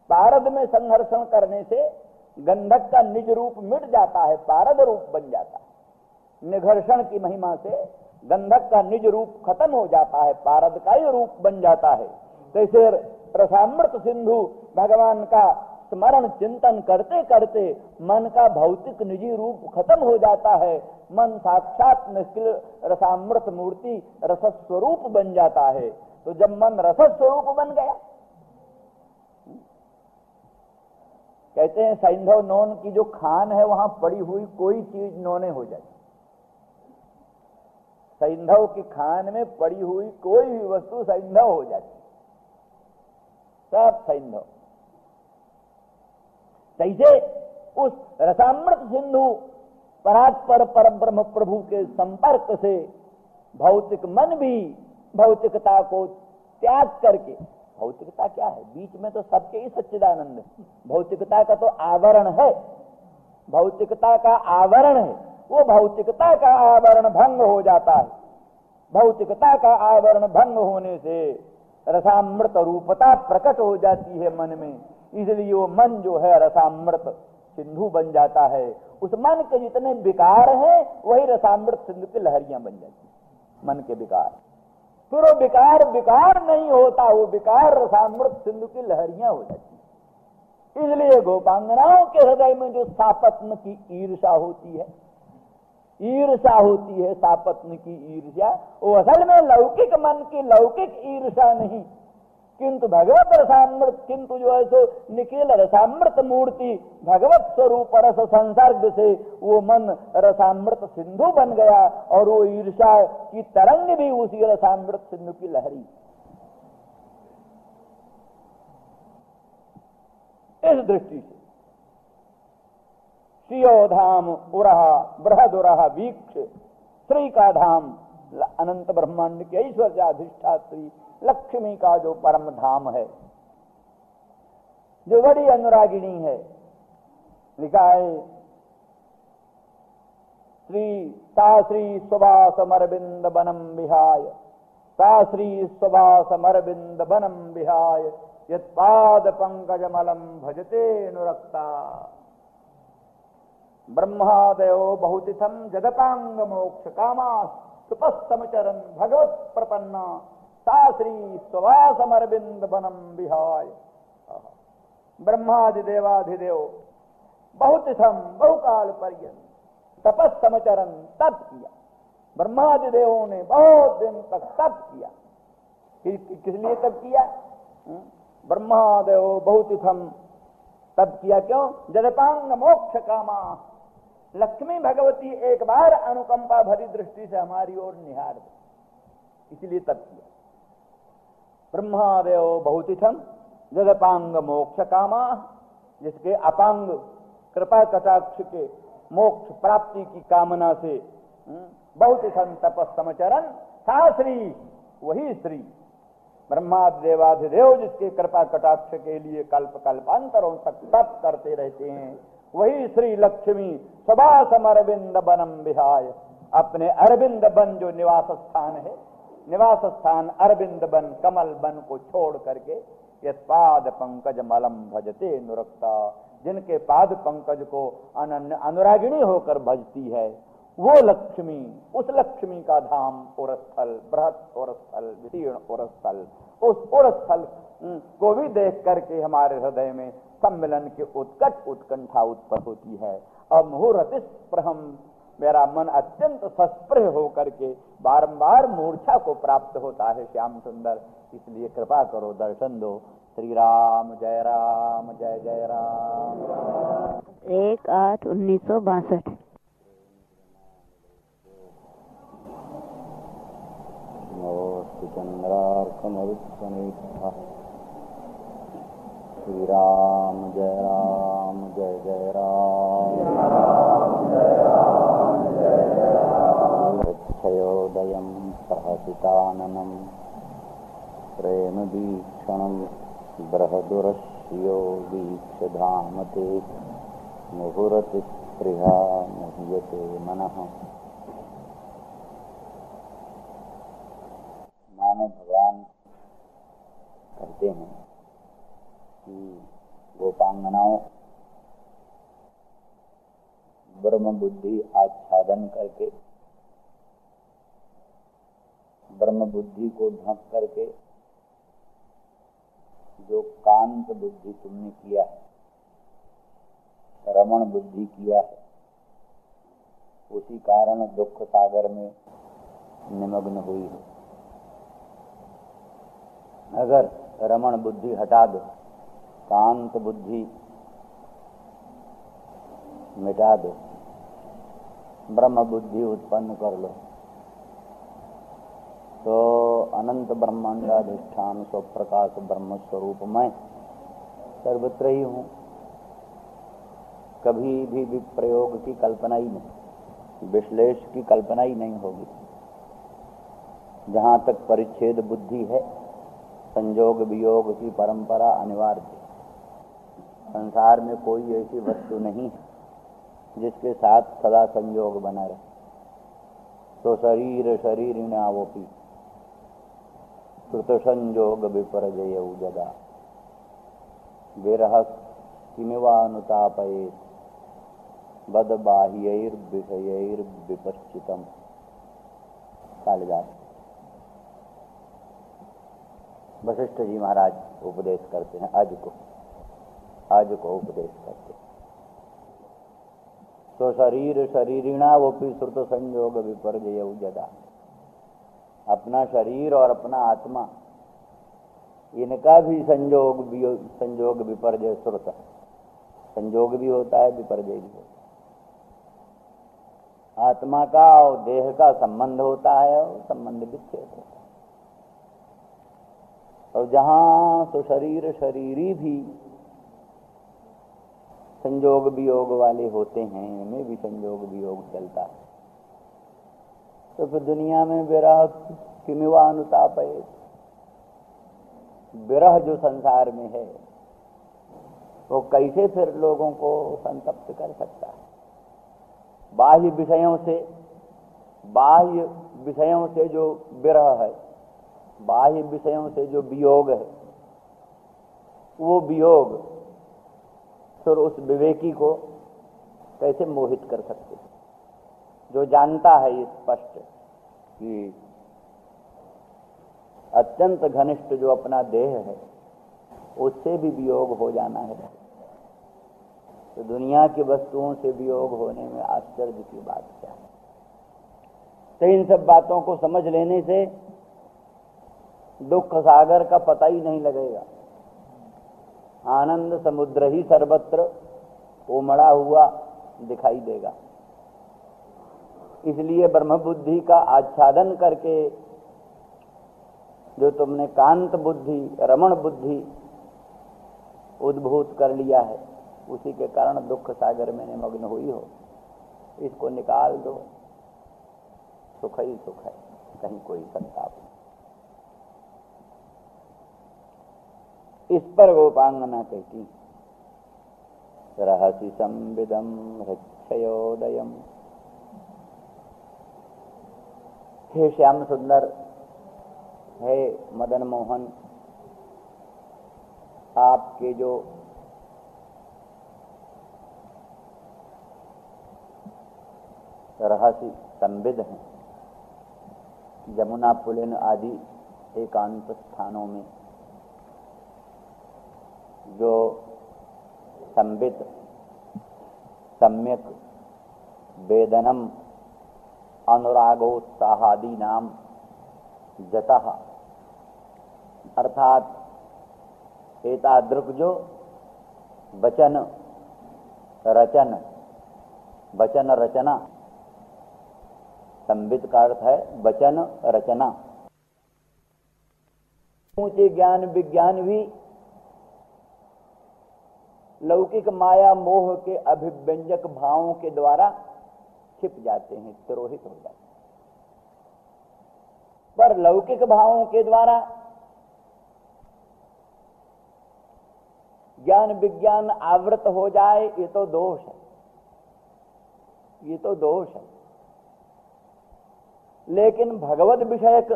पारद में संघर्षण करने से गंधक का निज रूप मिट जाता है, पारद रूप बन जाता है। निघर्षण की महिमा से गंधक का निज रूप खत्म हो जाता है, पारद का ही रूप बन जाता है। जैसे रसामृत सिंधु भगवान का स्मरण चिंतन करते करते मन का भौतिक निजी रूप खत्म हो जाता है, मन साक्षात निखिल रसामृत मूर्ति रस स्वरूप बन जाता है। तो जब मन रस स्वरूप बन गया, कहते हैं सैंधव नौन की जो खान है वहां पड़ी हुई कोई चीज नौने हो जाती, सैंधव की खान में पड़ी हुई कोई भी वस्तु सैंधव हो जाती, सब सैंधव। कैसे उस रसामृत सिंधु परात्पर पर ब्रह्म प्रभु के संपर्क से भौतिक मन भी भौतिकता को त्याग करके, भौतिकता क्या है, बीच में तो सबके ही सच्चिदानंद है, भौतिकता का तो आवरण है, भौतिकता का आवरण है, वो भौतिकता का आवरण भंग हो जाता है। भौतिकता का आवरण भंग होने से रसामृत रूपता प्रकट हो जाती है मन में, इसलिए वो मन जो है रसामृत सिंधु बन जाता है। उस मन के जितने विकार हैं वही रसामृत सिंधु की लहरियां बन जाती है, मन के विकार। फिर वो विकार नहीं होता, वो विकार रसामृत सिंधु की लहरियां हो जाती है। इसलिए गोपांगनाओं के हृदय में जो सापत्न की ईर्षा होती है, ईर्षा होती है, सापत्न की ईर्षा, वो असल में लौकिक मन की लौकिक ईर्षा नहीं, किंतु भगवत रसामृत, किंतु जो है सो निखिल रसामृत मूर्ति भगवत स्वरूप रस संसर्ग से वो मन रसामृत सिंधु बन गया, और वो ईर्षा की तरंग भी उसी रसामृत सिंधु की लहरी। इस दृष्टि से श्रियो धाम उरहा बृहदुरहा वीक्ष, श्री का धाम अनंत ब्रह्मांड के ऐश्वर्याधिष्ठात्री लक्ष्मी का जो परम धाम है, जो बड़ी अनुरागिणी है, लिखा है श्री सुभासमरविंद बनम विहाय, सा श्री सुभासमरविंद बनम विहाय, यत्पाद पंकजमलम भजते अनुरक्ता, ब्रह्मादयो बहुतिथम जगतांग मोक्ष कामा सुपस्तमचरन भगवत प्रपन्ना, सा श्री सुभासमरविंद बनम विहाय। ब्रह्मादिदेवाधिदेव बहुतिथम बहुकाल पर्यंत तपस्समचरन तप किया, ब्रह्मादिदेवों ने बहुत दिन तक तप किया। किस लिए तप किया? ब्रह्मादेव बहुतिथम तप किया, क्यों? जगतांग मोक्ष कामा, लक्ष्मी भगवती एक बार अनुकंपा भरी दृष्टि से हमारी ओर निहार दे, इसलिए तप किया। ब्रह्मादेव बहुतिथम जगतांग मोक्ष कामा, जिसके अपांग कृपा कटाक्ष के मोक्ष प्राप्ति की कामना से बहुतिथम तपस्समचरन, सा श्री, वही श्री ब्रह्मादेवाधिदेव जिसके कृपा कटाक्ष के लिए कल्प कल्पांतरों तक तप करते रहते हैं, वही श्री लक्ष्मी सुभासम अरविंद बनम विहाय, अपने अरविंद बन जो निवास स्थान है, निवास स्थान अरविंद बन कमल बन को छोड़ करके यत्पाद पंकज मलम भजते अनुरक्ता, जिनके पाद पंकज को अनन्य अनुरागिणी होकर भजती है, वो लक्ष्मी, उस लक्ष्मी का धाम और स्थल, बृहत और स्थल, वितीर्ण और स्थल, उस और स्थल को भी देख करके हमारे हृदय में सम्मिलन की उत्कट उत्कंठा उत्पन्न होती है। अब मुहूर्तिस्पृहम, मेरा मन अत्यंत सस्पृह होकर के बारंबार मूर्छा को प्राप्त होता है श्याम सुंदर, इसलिए कृपा करो दर्शन दो। श्री राम जय राम, जय जय राम। 1/8/1962। चंद्रार्कमरुत्सनिष्ठः। श्री राम जय राम, जय जय राम। क्षयोदयं सहसिताननं प्रेम वीक्षणं बृहदुरश्यो वीक्षधामते मुहुरतिस्पृहा मुह्यते मनः। मानो भगवान कहते हैं कि गोपांगनाओं ब्रह्म बुद्धि आच्छादन करके, ब्रह्म बुद्धि को ढक करके जो कांत बुद्धि तुमने किया है, रमण बुद्धि किया है, उसी कारण दुख सागर में निमग्न हुई है। अगर रमण बुद्धि हटा दो, कांत बुद्धि मिटा दो, ब्रह्म बुद्धि उत्पन्न कर लो, तो अनंत ब्रह्मांडाधिष्ठान स्वप्रकाश ब्रह्म स्वरूप मैं सर्वत्र ही हूँ। कभी भी विप्रयोग की कल्पना ही नहीं, विश्लेष की कल्पना ही नहीं होगी। जहाँ तक परिच्छेद बुद्धि है, संयोग वियोग की परंपरा अनिवार्य है। संसार में कोई ऐसी वस्तु नहीं है जिसके साथ सदा संयोग बना रहे। तो शरीर शरीरिणावोपि श्रुत संयोग विपर्जय जदा विरह किमिवानुतापयेत् बद बाह्यैर्विषयैर्विपश्चितम्। कालिदास। वशिष्ठ जी महाराज उपदेश करते हैं, आज को उपदेश करते हैं। तो शरीर शरीरिणा वोपि श्रुत संयोग विपर्जय जदा। अपना शरीर और अपना आत्मा, इनका भी संयोग विपर्जय श्रुत है। संयोग भी होता है, विपर्जय भी होता है। आत्मा का और देह का संबंध होता है और संबंध विच्छेद होता है। और जहां तो शरीर शरीरी भी संयोग वियोग वाले होते हैं, इनमें भी संयोग वियोग चलता है। तो फिर दुनिया में विरह किमिवा अनुतापयेत्, विरह जो संसार में है वो कैसे फिर लोगों को संतप्त कर सकता है। बाह्य विषयों से जो विरह है, बाह्य विषयों से जो वियोग है, वो वियोग फिर उस विवेकी को कैसे मोहित कर सकते हैं, जो जानता है ये स्पष्ट कि अत्यंत घनिष्ठ जो अपना देह है उससे भी वियोग हो जाना है। तो दुनिया की वस्तुओं से वियोग होने में आश्चर्य की बात क्या है। तो इन सब बातों को समझ लेने से दुख सागर का पता ही नहीं लगेगा। आनंद समुद्र ही सर्वत्र उमड़ा हुआ दिखाई देगा। इसलिए ब्रह्म बुद्धि का आच्छादन करके जो तुमने कांत बुद्धि, रमण बुद्धि उद्भूत कर लिया है, उसी के कारण दुख सागर में निमग्न हुई हो। इसको निकाल दो, सुख ही सुख है, कहीं कोई संताप नहीं। इस पर गोपांगना कहती, रहसि संविदं हृच्छयोदयम्। हे श्याम सुंदर, हे मदन मोहन, आपके जो रहस्य संविद हैं। जमुना पुलिन आदि एकांत स्थानों में जो संविद सम्यक वेदनम अनुरागोत्साहादि नाम जतः अर्थात एतादृक जो वचन रचना, संविद का अर्थ है वचन रचना। ऊंचे ज्ञान विज्ञान भी लौकिक माया मोह के अभिव्यंजक भावों के द्वारा छिप जाते हैं, तिरोहित हो जाते हैं। पर लौकिक भावों के द्वारा ज्ञान विज्ञान आवृत हो जाए, ये तो दोष है, ये तो दोष है। लेकिन भगवद विषयक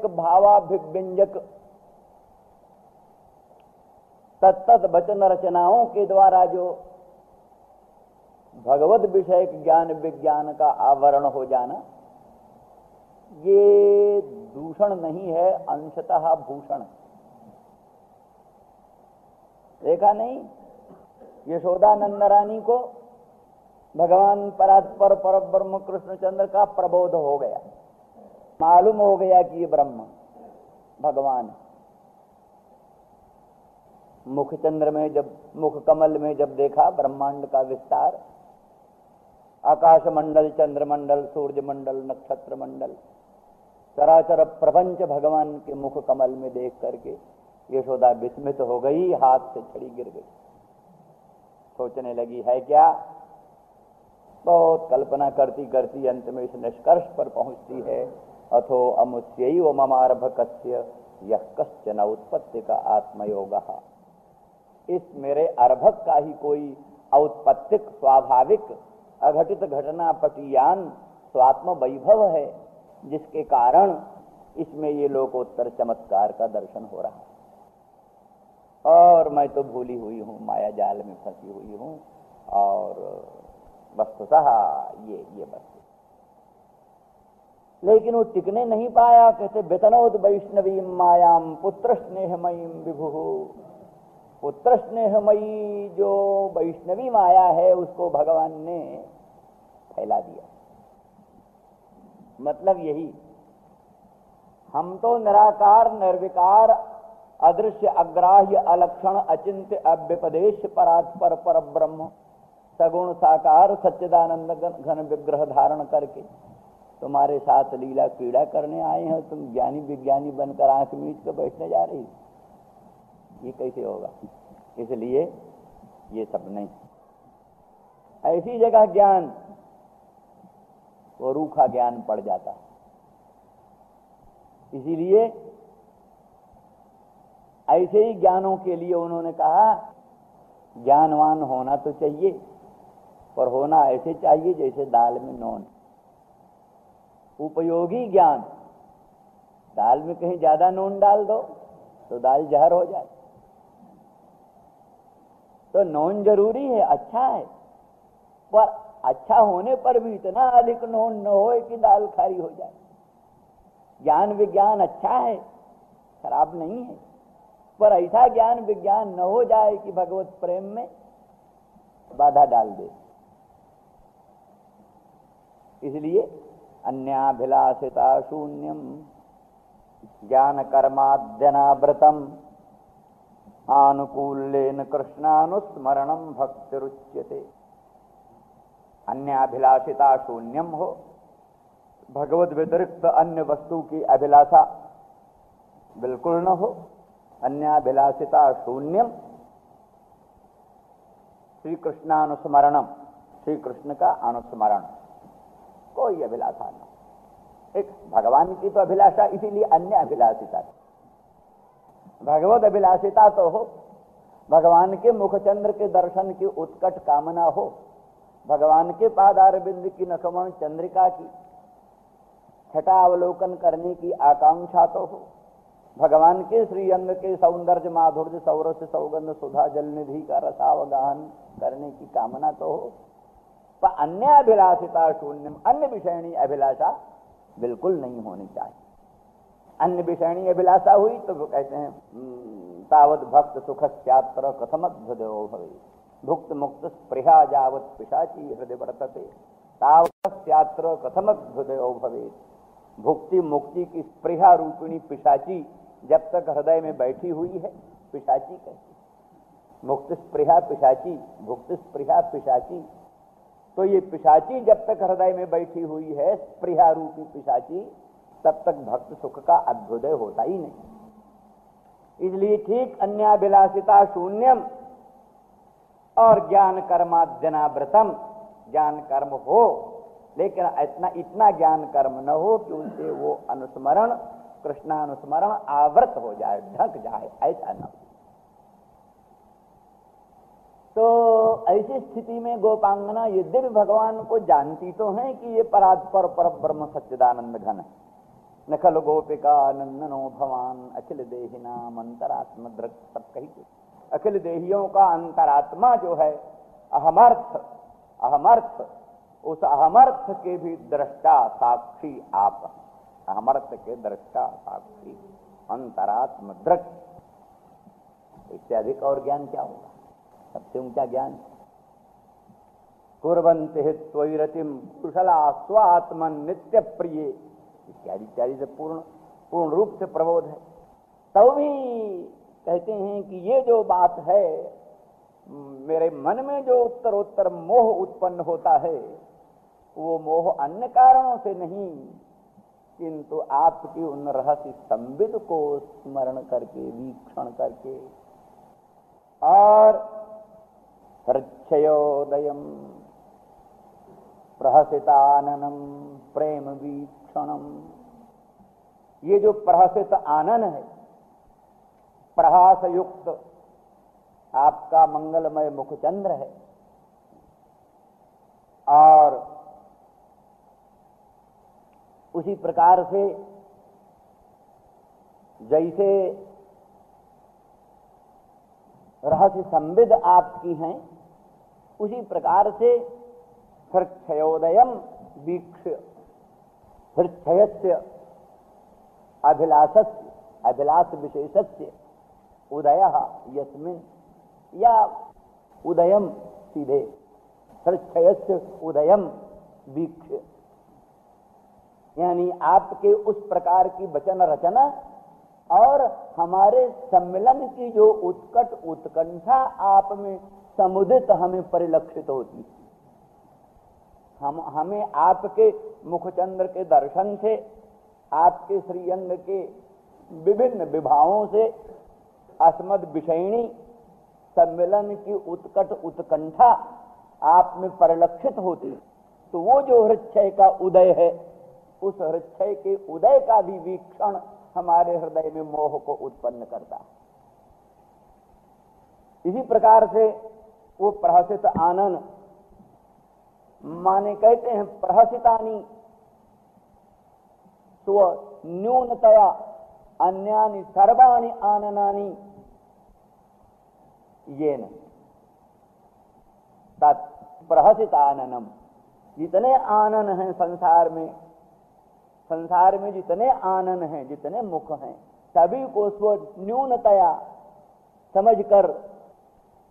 भावाभिव्यंजक तत्त वचन रचनाओं के द्वारा जो भगवद विषयक ज्ञान विज्ञान का आवरण हो जाना, ये दूषण नहीं है, अंशतः भूषण है। देखा नहीं, यशोदानंद रानी को भगवान परात्पर परब्रह्म कृष्णचंद्र का प्रबोध हो गया, मालूम हो गया कि ये ब्रह्म भगवान। मुखचंद्र में जब, मुख कमल में जब देखा ब्रह्मांड का विस्तार, आकाश मंडल, चंद्रमंडल, सूर्य मंडल, नक्षत्र मंडल, चराचर प्रपंच भगवान के मुख कमल में देख करके यशोदा विस्मित हो गई, हाथ से छड़ी गिर गई। सोचने लगी है क्या, बहुत कल्पना करती करती अंत में इस निष्कर्ष पर पहुंचती है, अथो अमुष्यैव ममार्भकस्य यः कश्चन उत्पत्ति का आत्मयोगः। इस मेरे अर्भक का ही कोई औत्पत्तिक स्वाभाविक अघटित घटना पटीयान स्वात्म वैभव है, जिसके कारण इसमें ये लोकोत्तर चमत्कार का दर्शन हो रहा है। और मैं तो भूली हुई हूँ, माया जाल में फंसी हुई हूँ, और वस्तुतः ये वस्तु। लेकिन वो टिकने नहीं पाया। कहते बेतनोद वैष्णवी मायाम पुत्र स्नेहमयी विभु। पुत्र स्नेहमयी जो वैष्णवी माया है, उसको भगवान ने फैला दिया। मतलब यही, हम तो निराकार निर्विकार अदृश्य अग्राह्य अलक्षण अचिंत्य अव्यपदेश परात्पर पर ब्रह्म सगुण साकार सच्चिदानंद घन विग्रह धारण करके तुम्हारे साथ लीला क्रीड़ा करने आए हैं। तुम ज्ञानी विज्ञानी बनकर आंख मीच कर बैठने जा रही, ये कैसे होगा? इसलिए ये सब नहीं। ऐसी जगह ज्ञान वो रूखा ज्ञान पड़ जाता है। इसीलिए ऐसे ही ज्ञानों के लिए उन्होंने कहा, ज्ञानवान होना तो चाहिए, पर होना ऐसे चाहिए जैसे दाल में नून। उपयोगी ज्ञान, दाल में कहीं ज्यादा नून डाल दो तो दाल जहर हो जाए। तो नून जरूरी है, अच्छा है, पर अच्छा होने पर भी इतना अधिक नून न हो कि दाल खारी हो जाए। ज्ञान विज्ञान अच्छा है, खराब नहीं है, पर ऐसा ज्ञान विज्ञान न हो जाए कि भगवत प्रेम में बाधा डाल दे। इसलिए अन्याभिलाषिता शून्यम ज्ञान कर्माद्यनावृतम आनुकूल्येन कृष्णानुस्मरणम भक्तिरुच्यते। अन्याभिलाषिता शून्यम हो, भगवत व्यतिरिक्त अन्य वस्तु की अभिलाषा बिल्कुल न हो। अन्याभिलाषिता शून्यम, श्री कृष्णानुस्मरणम, श्री कृष्ण का अनुस्मरण, कोई अभिलाषा न। एक भगवान की तो अभिलाषा, इसीलिए अन्य अभिलाषिता। भगवत अभिलाषिता तो हो, भगवान के मुखचंद्र के दर्शन की उत्कट कामना हो, भगवान के पादारविंद की नखमण चंद्रिका की छठा अवलोकन करने की आकांक्षा तो हो, भगवान के श्री अंग के सौंदर्य माधुर्य सौरस सौगंध सुधा जल निधि का रसावगाहन करने की कामना तो हो, पर अन्य अभिलाषिता शून्यम, अन्य विषयणी अभिलाषा बिल्कुल नहीं होनी चाहिए। अन्य विषयणी अभिलाषा हुई तो वो कहते हैं तावत भक्त सुख स्यात्र कथमद्भुतो भवे, भुक्त मुक्त स्पृहा जावत पिशाची हृदय वर्तते, तावत स्यात्र कथमद्भुतो भवे। भुक्ति मुक्ति की स्पृहा रूपिणी पिशाची जब तक हृदय में बैठी हुई है पिशाची कहती, मुक्त स्पृहा पिशाची, भुक्त स्पृहा पिशाची। तो ये पिशाची जब तक हृदय में बैठी हुई है, स्पृहा रूपी पिशाची, तब तक भक्त सुख का अभ्युदय होता ही नहीं। इसलिए ठीक अन्याभिलाषिता शून्यम और ज्ञान कर्माद्यनावृतम, ज्ञान कर्म हो लेकिन इतना ज्ञान कर्म न हो कि उनसे वो अनुस्मरण, कृष्णानुस्मरण आवृत हो जाए, ढक जाए, ऐसा न हो। तो ऐसी स्थिति में गोपांगना यद्यपि भगवान को जानती तो है कि ये परात्पर पर ब्रह्म सच्चिदानंद घन है, न खल गोपिका नंदनो भवान अखिल देहिनाम अंतरात्म दृक्, सब कही थी। अखिल देहियों का अंतरात्मा जो है अहमर्थ, अहमर्थ, उस अहमर्थ के भी दृष्टा साक्षी आप, अहमर्थ के दृष्टा साक्षी अंतरात्म दृक्। इससे अधिक और ज्ञान क्या होगा? सबसे ऊंचा ज्ञान। कुर्वन्ति त्वयिरतिम कुशला स्वात्मन नित्य प्रिय इत्यादि इत्यादि से पूर्ण रूप से प्रबोध है। तो भी कहते हैं कि ये जो बात है, मेरे मन में जो उत्तरोत्तर मोह उत्पन्न होता है, वो मोह अन्य कारणों से नहीं, किंतु आपकी उन रहस्य संविद को स्मरण करके, वीक्षण करके, और हृच्छयोदयम प्रहसिताननम प्रेम वीक्षणम, ये जो प्रहसित आनन है, प्रहास युक्त आपका मंगलमय मुखचंद्र है, और उसी प्रकार से जैसे रहस्य संविद आपकी हैं, उसी प्रकार से हृच्छयोदयम वीक्ष्य, हृच्छयस्य अभिलाषस्य, अभिलाष विशेषस्य उदयः यस्मिन्, या उदयम सीधे हृच्छयस्य उदयम वीक्ष्य, यानी आपके उस प्रकार की वचन रचना और हमारे सम्मिलन की जो उत्कट उत्कंठा आप में समुदित हमें परिलक्षित होती, हमें आपके मुखचंद्र के दर्शन से, आपके श्रीअंग के विभिन्न विभावों से अस्मद विषयणी सम्मिलन की उत्कट उत्कंठा आप में परिलक्षित होती। तो वो जो हृच्छय का उदय है, उस हृच्छय के उदय का भी वीक्षण हमारे हृदय में मोह को उत्पन्न करता है। इसी प्रकार से वो प्रहसित आनन, माने कहते हैं प्रहसितानि स्व न्यूनतया अन्यानि सर्वाणि आननानि येन तत् प्रहसित आननम, जितने आनन हैं संसार में जितने आनन हैं, जितने मुख हैं, सभी को स्व न्यूनतया समझकर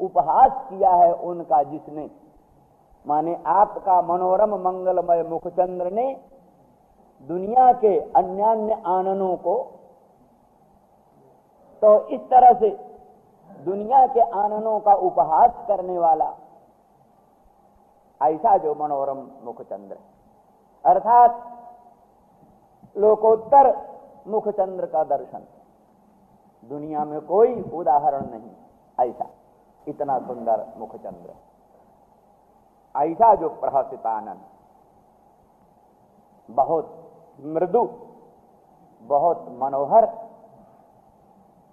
उपहास किया है उनका जिसने, माने आपका मनोरम मंगलमय मुखचंद्र ने दुनिया के अन्यान्य आननों को, तो इस तरह से दुनिया के आननों का उपहास करने वाला ऐसा जो मनोरम मुखचंद्र, अर्थात लोकोत्तर मुखचंद्र का दर्शन दुनिया में कोई उदाहरण नहीं, ऐसा इतना सुंदर मुखचंद्र, ऐसा जो प्रहसितानन, बहुत मृदु, बहुत मनोहर,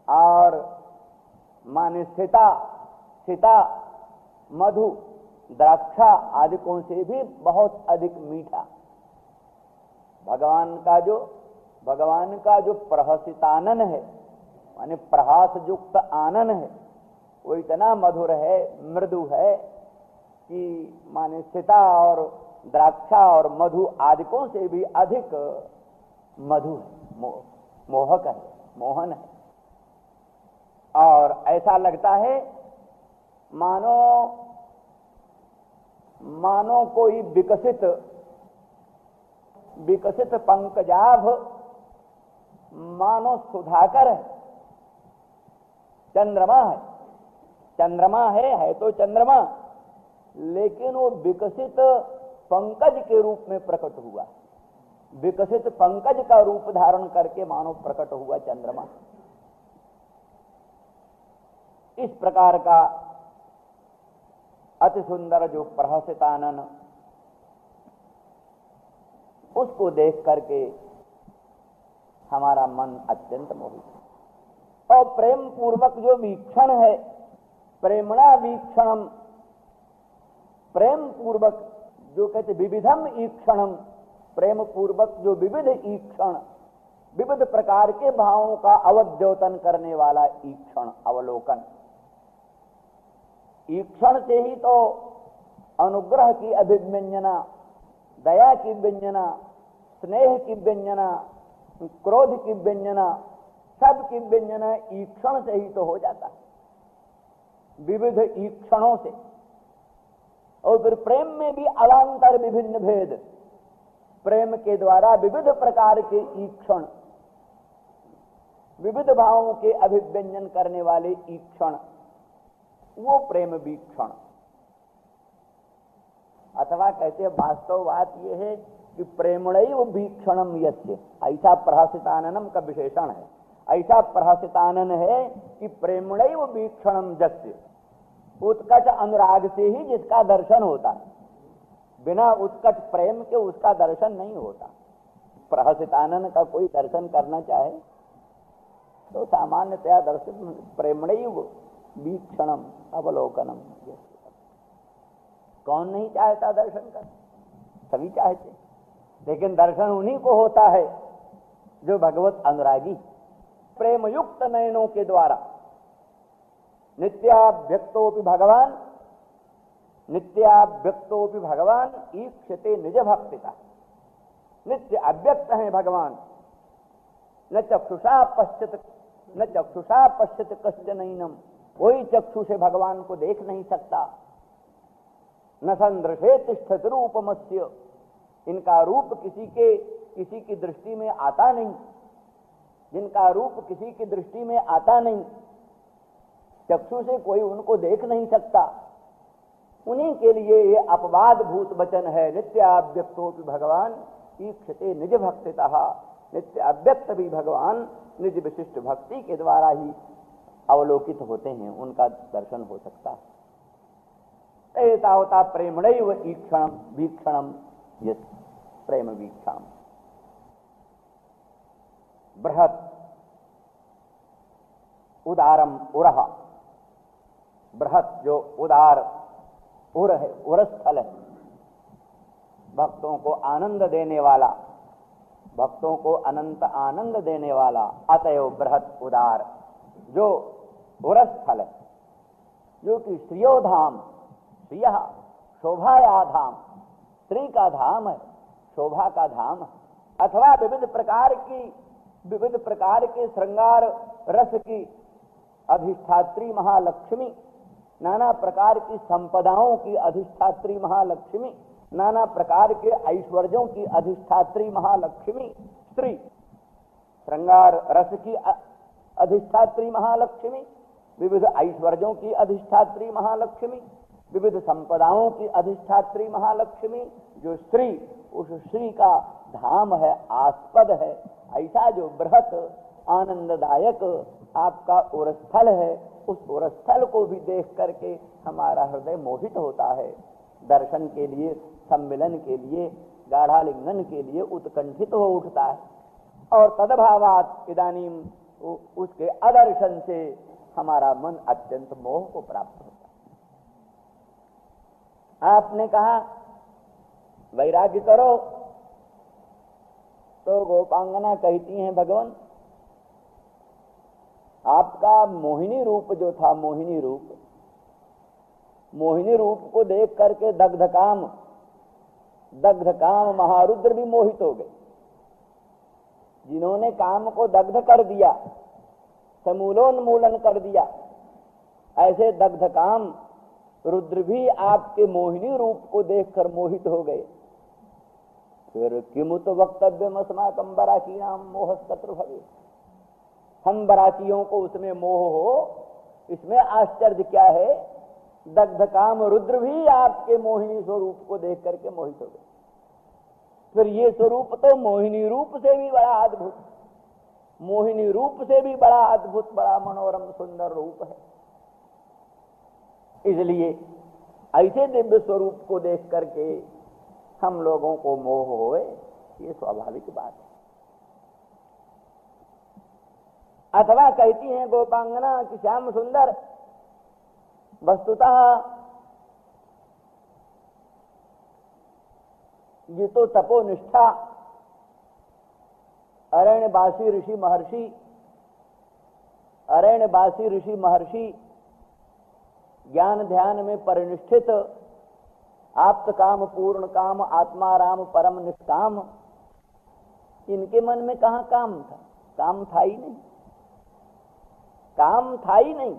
और माने सीता मधु द्राक्षा आदिकों से भी बहुत अधिक मीठा भगवान का जो प्रहसितानन है, माने प्रहास युक्त आनन है, वो इतना मधुर है, मृदु है कि माने सीता और द्राक्षा और मधु आदिकों से भी अधिक मधु है, मोहक है, मोहन है। और ऐसा लगता है मानो कोई विकसित पंकजाभ, मानो सुधाकर है, चंद्रमा है, चंद्रमा है तो चंद्रमा, लेकिन वो विकसित पंकज के रूप में प्रकट हुआ, विकसित पंकज का रूप धारण करके मानो प्रकट हुआ चंद्रमा। इस प्रकार का अति सुंदर जो प्रहसितानन, उसको देख करके हमारा मन अत्यंत मोहित। और प्रेम पूर्वक जो वीक्षण है, प्रेमणा वीक्षणम, प्रेम पूर्वक जो कहते विविधम ईक्षणम, प्रेम पूर्वक जो विविध ईक्षण, विविध प्रकार के भावों का अवद्योतन करने वाला ईक्षण, अवलोकन। ईक्षण से ही तो अनुग्रह की अभिव्यंजना, दया की व्यंजना, स्नेह की व्यंजना, क्रोध की व्यंजना, सब की व्यंजना ईक्षण से ही तो हो जाता है, विविध ईक्षणों से। और फिर प्रेम में भी अवान्तर विभिन्न भेद, प्रेम के द्वारा विविध प्रकार के ईक्षण, विविध भावों के अभिव्यंजन करने वाले ईक्षण, वो प्रेम वीक्षण। अथवा कहते हैं वास्तव बात यह है कि प्रेमणैव वीक्षणम यस्य, ऐसा प्रहसिताननम का विशेषण है, ऐसा प्रहसितानन है कि प्रेमणैव वीक्षणम यस्य, उत्कट अनुराग से ही जिसका दर्शन होता है, बिना उत्कट प्रेम के उसका दर्शन नहीं होता। प्रहसितानन का कोई दर्शन करना चाहे तो सामान्यतया दर्शन प्रेमणैव वीक्षणम अवलोकनम। कौन नहीं चाहता दर्शन कर, सभी चाहते, लेकिन दर्शन उन्हीं को होता है जो भगवत अनुरागी। प्रेम युक्त नयनों के द्वारा नित्याभ्यक्तोपि भगवान, नित्याभ्यक्तोपि भगवान ईक्षते निज भक्तिका। नित्य अव्यक्त है भगवान, न चक्षुषा पश्यत कश्चनैनम, कोई चक्षु से भगवान को देख नहीं सकता। न संदृशे तिष्ठति रूपमस्य, इनका रूप किसी की दृष्टि में आता नहीं, जिनका रूप किसी की दृष्टि में आता नहीं, चक्षु से कोई उनको देख नहीं सकता, उन्हीं के लिए ये अपवाद भूत वचन है। नित्याव्यक्तोपि भगवान ईक्षते निज भक्तितः, नित्य अव्यक्त भी भगवान निज विशिष्ट भक्ति के द्वारा ही अवलोकित होते हैं, उनका दर्शन हो सकता है। एतावता प्रेमणैव ईक्षणम वीक्षणम यस, प्रेम वीक्षणम। बृहत् उदारम उरह, बृहत् जो उदार उर है, उरस्थल है, भक्तों को आनंद देने वाला, भक्तों को अनंत आनंद देने वाला, अतएव बृहत् उदार जो उरस्थल है, जो कि श्रियोधाम, श्रिय शोभाया धाम, स्त्री का धाम है, शोभा का धाम है। अथवा विविध प्रकार के श्रृंगार रस की अधिष्ठात्री महालक्ष्मी, नाना प्रकार की संपदाओं की अधिष्ठात्री महालक्ष्मी, नाना प्रकार के ऐश्वर्यों की अधिष्ठात्री महालक्ष्मी स्त्री, श्रृंगार रस की अधिष्ठात्री महालक्ष्मी, विविध ऐश्वर्यों की अधिष्ठात्री महालक्ष्मी, विविध संपदाओं की अधिष्ठात्री महालक्ष्मी, जो स्त्री, उस श्री का धाम है, आस्पद है। ऐसा जो बृहत आनंददायक आपका उरस्थल है, उस उरस्थल को भी देख करके हमारा हृदय मोहित होता है, दर्शन के लिए, सम्मिलन के लिए, गाढ़ालिंगन के लिए उत्कंठित हो उठता है। और तदभावात इदानीम उसके अदर्शन से हमारा मन अत्यंत मोह को प्राप्त होता है। आपने कहा वैराग्य करो, तो गोपांगना कहती हैं भगवान आपका मोहिनी रूप जो था, मोहिनी रूप को देख करके दग्ध काम महारुद्र भी मोहित हो गए। जिन्होंने काम को दग्ध कर दिया, समूलोन्मूलन कर दिया, ऐसे दग्ध काम रुद्र भी आपके मोहिनी रूप को देखकर मोहित हो गए। फिर किमुत वक्तव्यम अस्माकं बराकीणाम मोहस्तत्र भवे। हम बराकियों को उसमें मोह हो, इसमें आश्चर्य क्या है? दग्ध काम रुद्र भी आपके मोहिनी स्वरूप को देख करके मोहित हो गए। फिर ये स्वरूप तो मोहिनी रूप से भी बड़ा अद्भुत, मोहिनी रूप से भी बड़ा अद्भुत, बड़ा मनोरम सुंदर रूप है। इसलिए ऐसे दिव्य स्वरूप को देख करके हम लोगों को मोह होए, ये स्वाभाविक बात है। अथवा कहती हैं गोपांगना कि श्याम सुंदर, वस्तुतः ये तो तपोनिष्ठा अरण्यवासी ऋषि महर्षि ज्ञान ध्यान में परिनिष्ठित, आप्त काम, पूर्ण काम, आत्माराम, परम निष्काम, इनके मन में कहां काम था? काम था ही नहीं, काम था ही नहीं।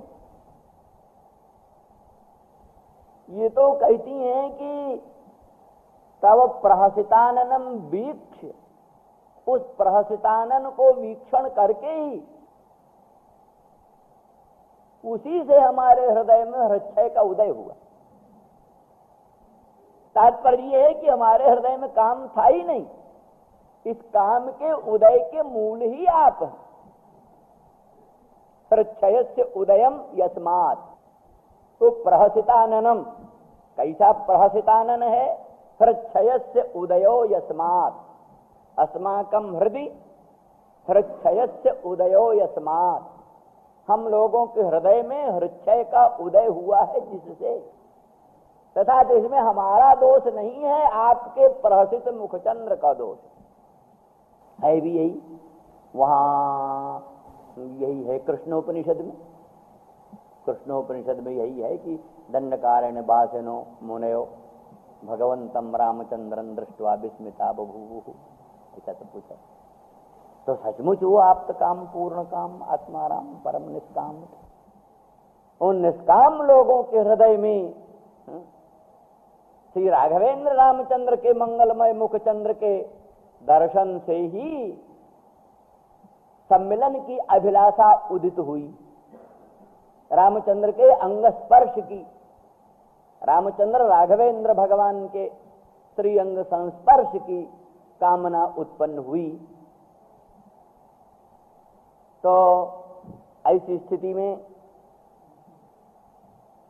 ये तो कहती हैं कि तव प्रहसिताननम वीक्ष, उस प्रहसितानन को वीक्षण करके ही उसी से हमारे हृदय में हृच्छय का उदय हुआ। तात्पर्य यह है कि हमारे हृदय में काम था ही नहीं, इस काम के उदय के मूल ही आप हैं। हृच्छयस्य उदयम यस्मात्, तो प्रहसिताननम, कैसा प्रहसितानन है? हृच्छयस्य उदयो यस्मात्, अस्माकं हृदि हृच्छयस्य उदयो यस्मात्, हम लोगों के हृदय में हृच्छय का उदय हुआ है जिससे, तथा इसमें हमारा दोष नहीं है, आपके प्रहसित मुखचंद्र का दोष है भी यही। वहां यही है कृष्णोपनिषद में यही है कि दंडकारण्य वासिनो मुनयो भगवंतम रामचंद्रन दृष्ट्वा विस्मिता बभूवुः, ऐसा तो पूछा। तो सचमुच वो आप्त काम, पूर्ण काम, आत्माराम, परम निष्काम, उन निष्काम लोगों के हृदय में श्री राघवेंद्र रामचंद्र के मंगलमय मुखचंद्र के दर्शन से ही सम्मिलन की अभिलाषा उदित हुई, रामचंद्र के अंग स्पर्श की, रामचंद्र राघवेंद्र भगवान के श्री अंग संस्पर्श की कामना उत्पन्न हुई। तो ऐसी स्थिति में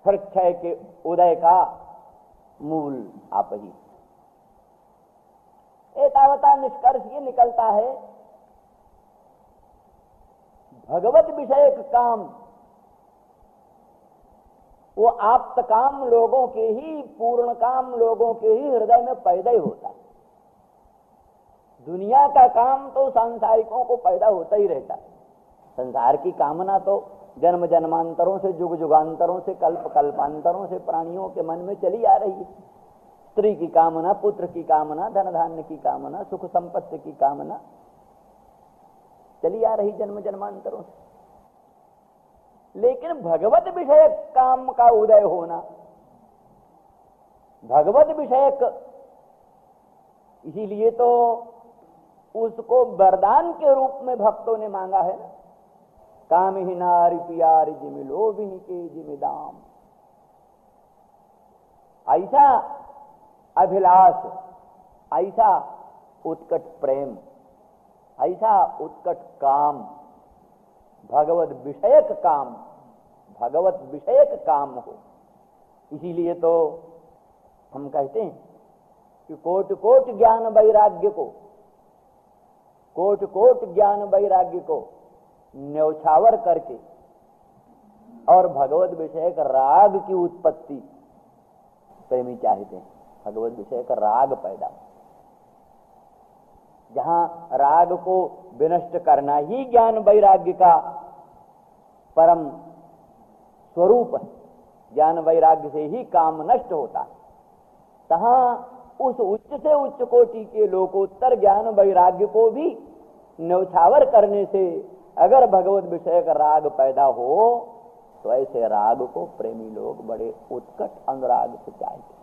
हृच्छय के उदय का मूल आप ही। एतावता निष्कर्ष ये निकलता है, भगवत विषयक काम वो आप्त काम लोगों के ही, पूर्ण काम लोगों के ही हृदय में पैदा ही होता है। दुनिया का काम तो सांसारिकों को पैदा होता ही रहता है। संसार की कामना तो जन्म जन्मांतरों से, युग युगांतरों से, कल्प कल्पांतरों से प्राणियों के मन में चली आ रही है। स्त्री की कामना, पुत्र की कामना, धन धान्य की कामना, सुख संपत्ति की कामना चली आ रही जन्म जन्मांतरों से। लेकिन भगवत विषयक काम का उदय होना, भगवत विषयक, इसीलिए तो उसको वरदान के रूप में भक्तों ने मांगा है ना, काम ही नारी प्यारी जिमि लोभी के जिमिदाम। ऐसा अभिलाष, ऐसा उत्कट प्रेम, ऐसा उत्कट काम, भगवत विषयक काम, भगवत विषयक काम हो। इसीलिए तो हम कहते हैं कि कोटि कोटि ज्ञान वैराग्य को, कोटि कोटि ज्ञान वैराग्य को न्यौछावर करके और भगवत विषयक राग की उत्पत्ति प्रेमी चाहते हैं। भगवत विषयक राग पैदा, जहां राग को विनष्ट करना ही ज्ञान वैराग्य का परम स्वरूप है, ज्ञान वैराग्य से ही काम नष्ट होता है। तहां उस उच्च से उच्च कोटि के लोकोत्तर ज्ञान वैराग्य को भी न्यौछावर करने से अगर भगवत विषय का राग पैदा हो तो ऐसे राग को प्रेमी लोग बड़े उत्कट अनुराग से चाहते।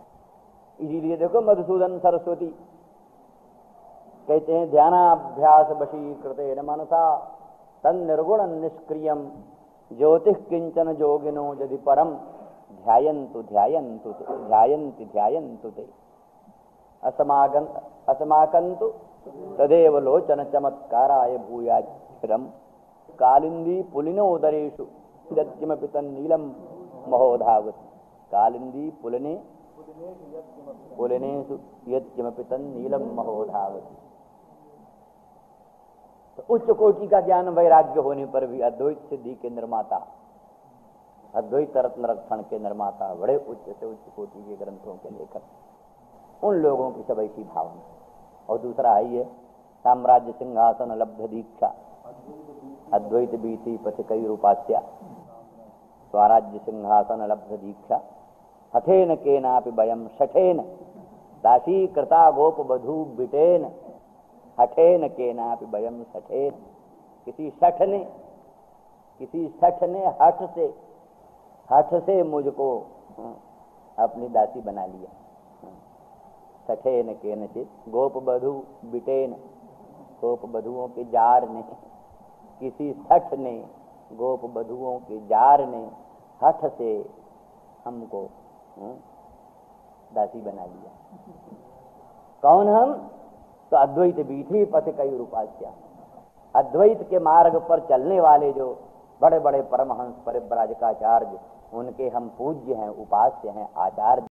इसीलिए देखो मधुसूदन सरस्वती कहते हैं, ध्यानाभ्यास वशीकृतेन मनसा तन निर्गुण निष्क्रियम ज्योतिः किंचन जोगिनो यदि परम ध्यायन्तु ध्यायन्तु ध्यायन्ति ध्यायन्तु ते अस्माकन्तु तदेव लोचन चमत्काराय भूयाच्चिरम कालिंदी पुलिनोदरेषु यत्किमपि तन्नीलम महोधावति। कालिंदी पुलिनेषु यत्किमपि तन्नीलम महोधावति। तो उच्च कोटि का ज्ञान वैराग्य होने पर भी अद्वैत सिद्धि के निर्माता, अद्वैत रत्न रक्षण के निर्माता, बड़े उच्च से उच्च कोटि के ग्रंथों के लेखक, उन लोगों की सब ऐसी भावना। और दूसरा है ये साम्राज्य सिंहासन लब्ध दीक्षा अद्वैत बीती पथ कई रूपास्या स्वराज्य सिंहासन लब्ध दीक्षा हठेन केनापि वयम शठेन दासी कृता गोप बधू बिटेन हठेन केनापि वयम शठेन। किसी शठ ने हठ से मुझको अपनी दासी बना लिया। शठेन केनचित गोप बधू बिटेन, गोप बधुओं के जार ने, किसी शठ ने गोप बधुओं के जार ने हठ से हमको दासी बना लिया। कौन हम? तो अद्वैत बीथी पथ कई रूपास्या, अद्वैत के मार्ग पर चलने वाले जो बड़े बड़े परमहंस परिव्राजकाचार्य, उनके हम पूज्य हैं, उपास्य हैं, आचार्य।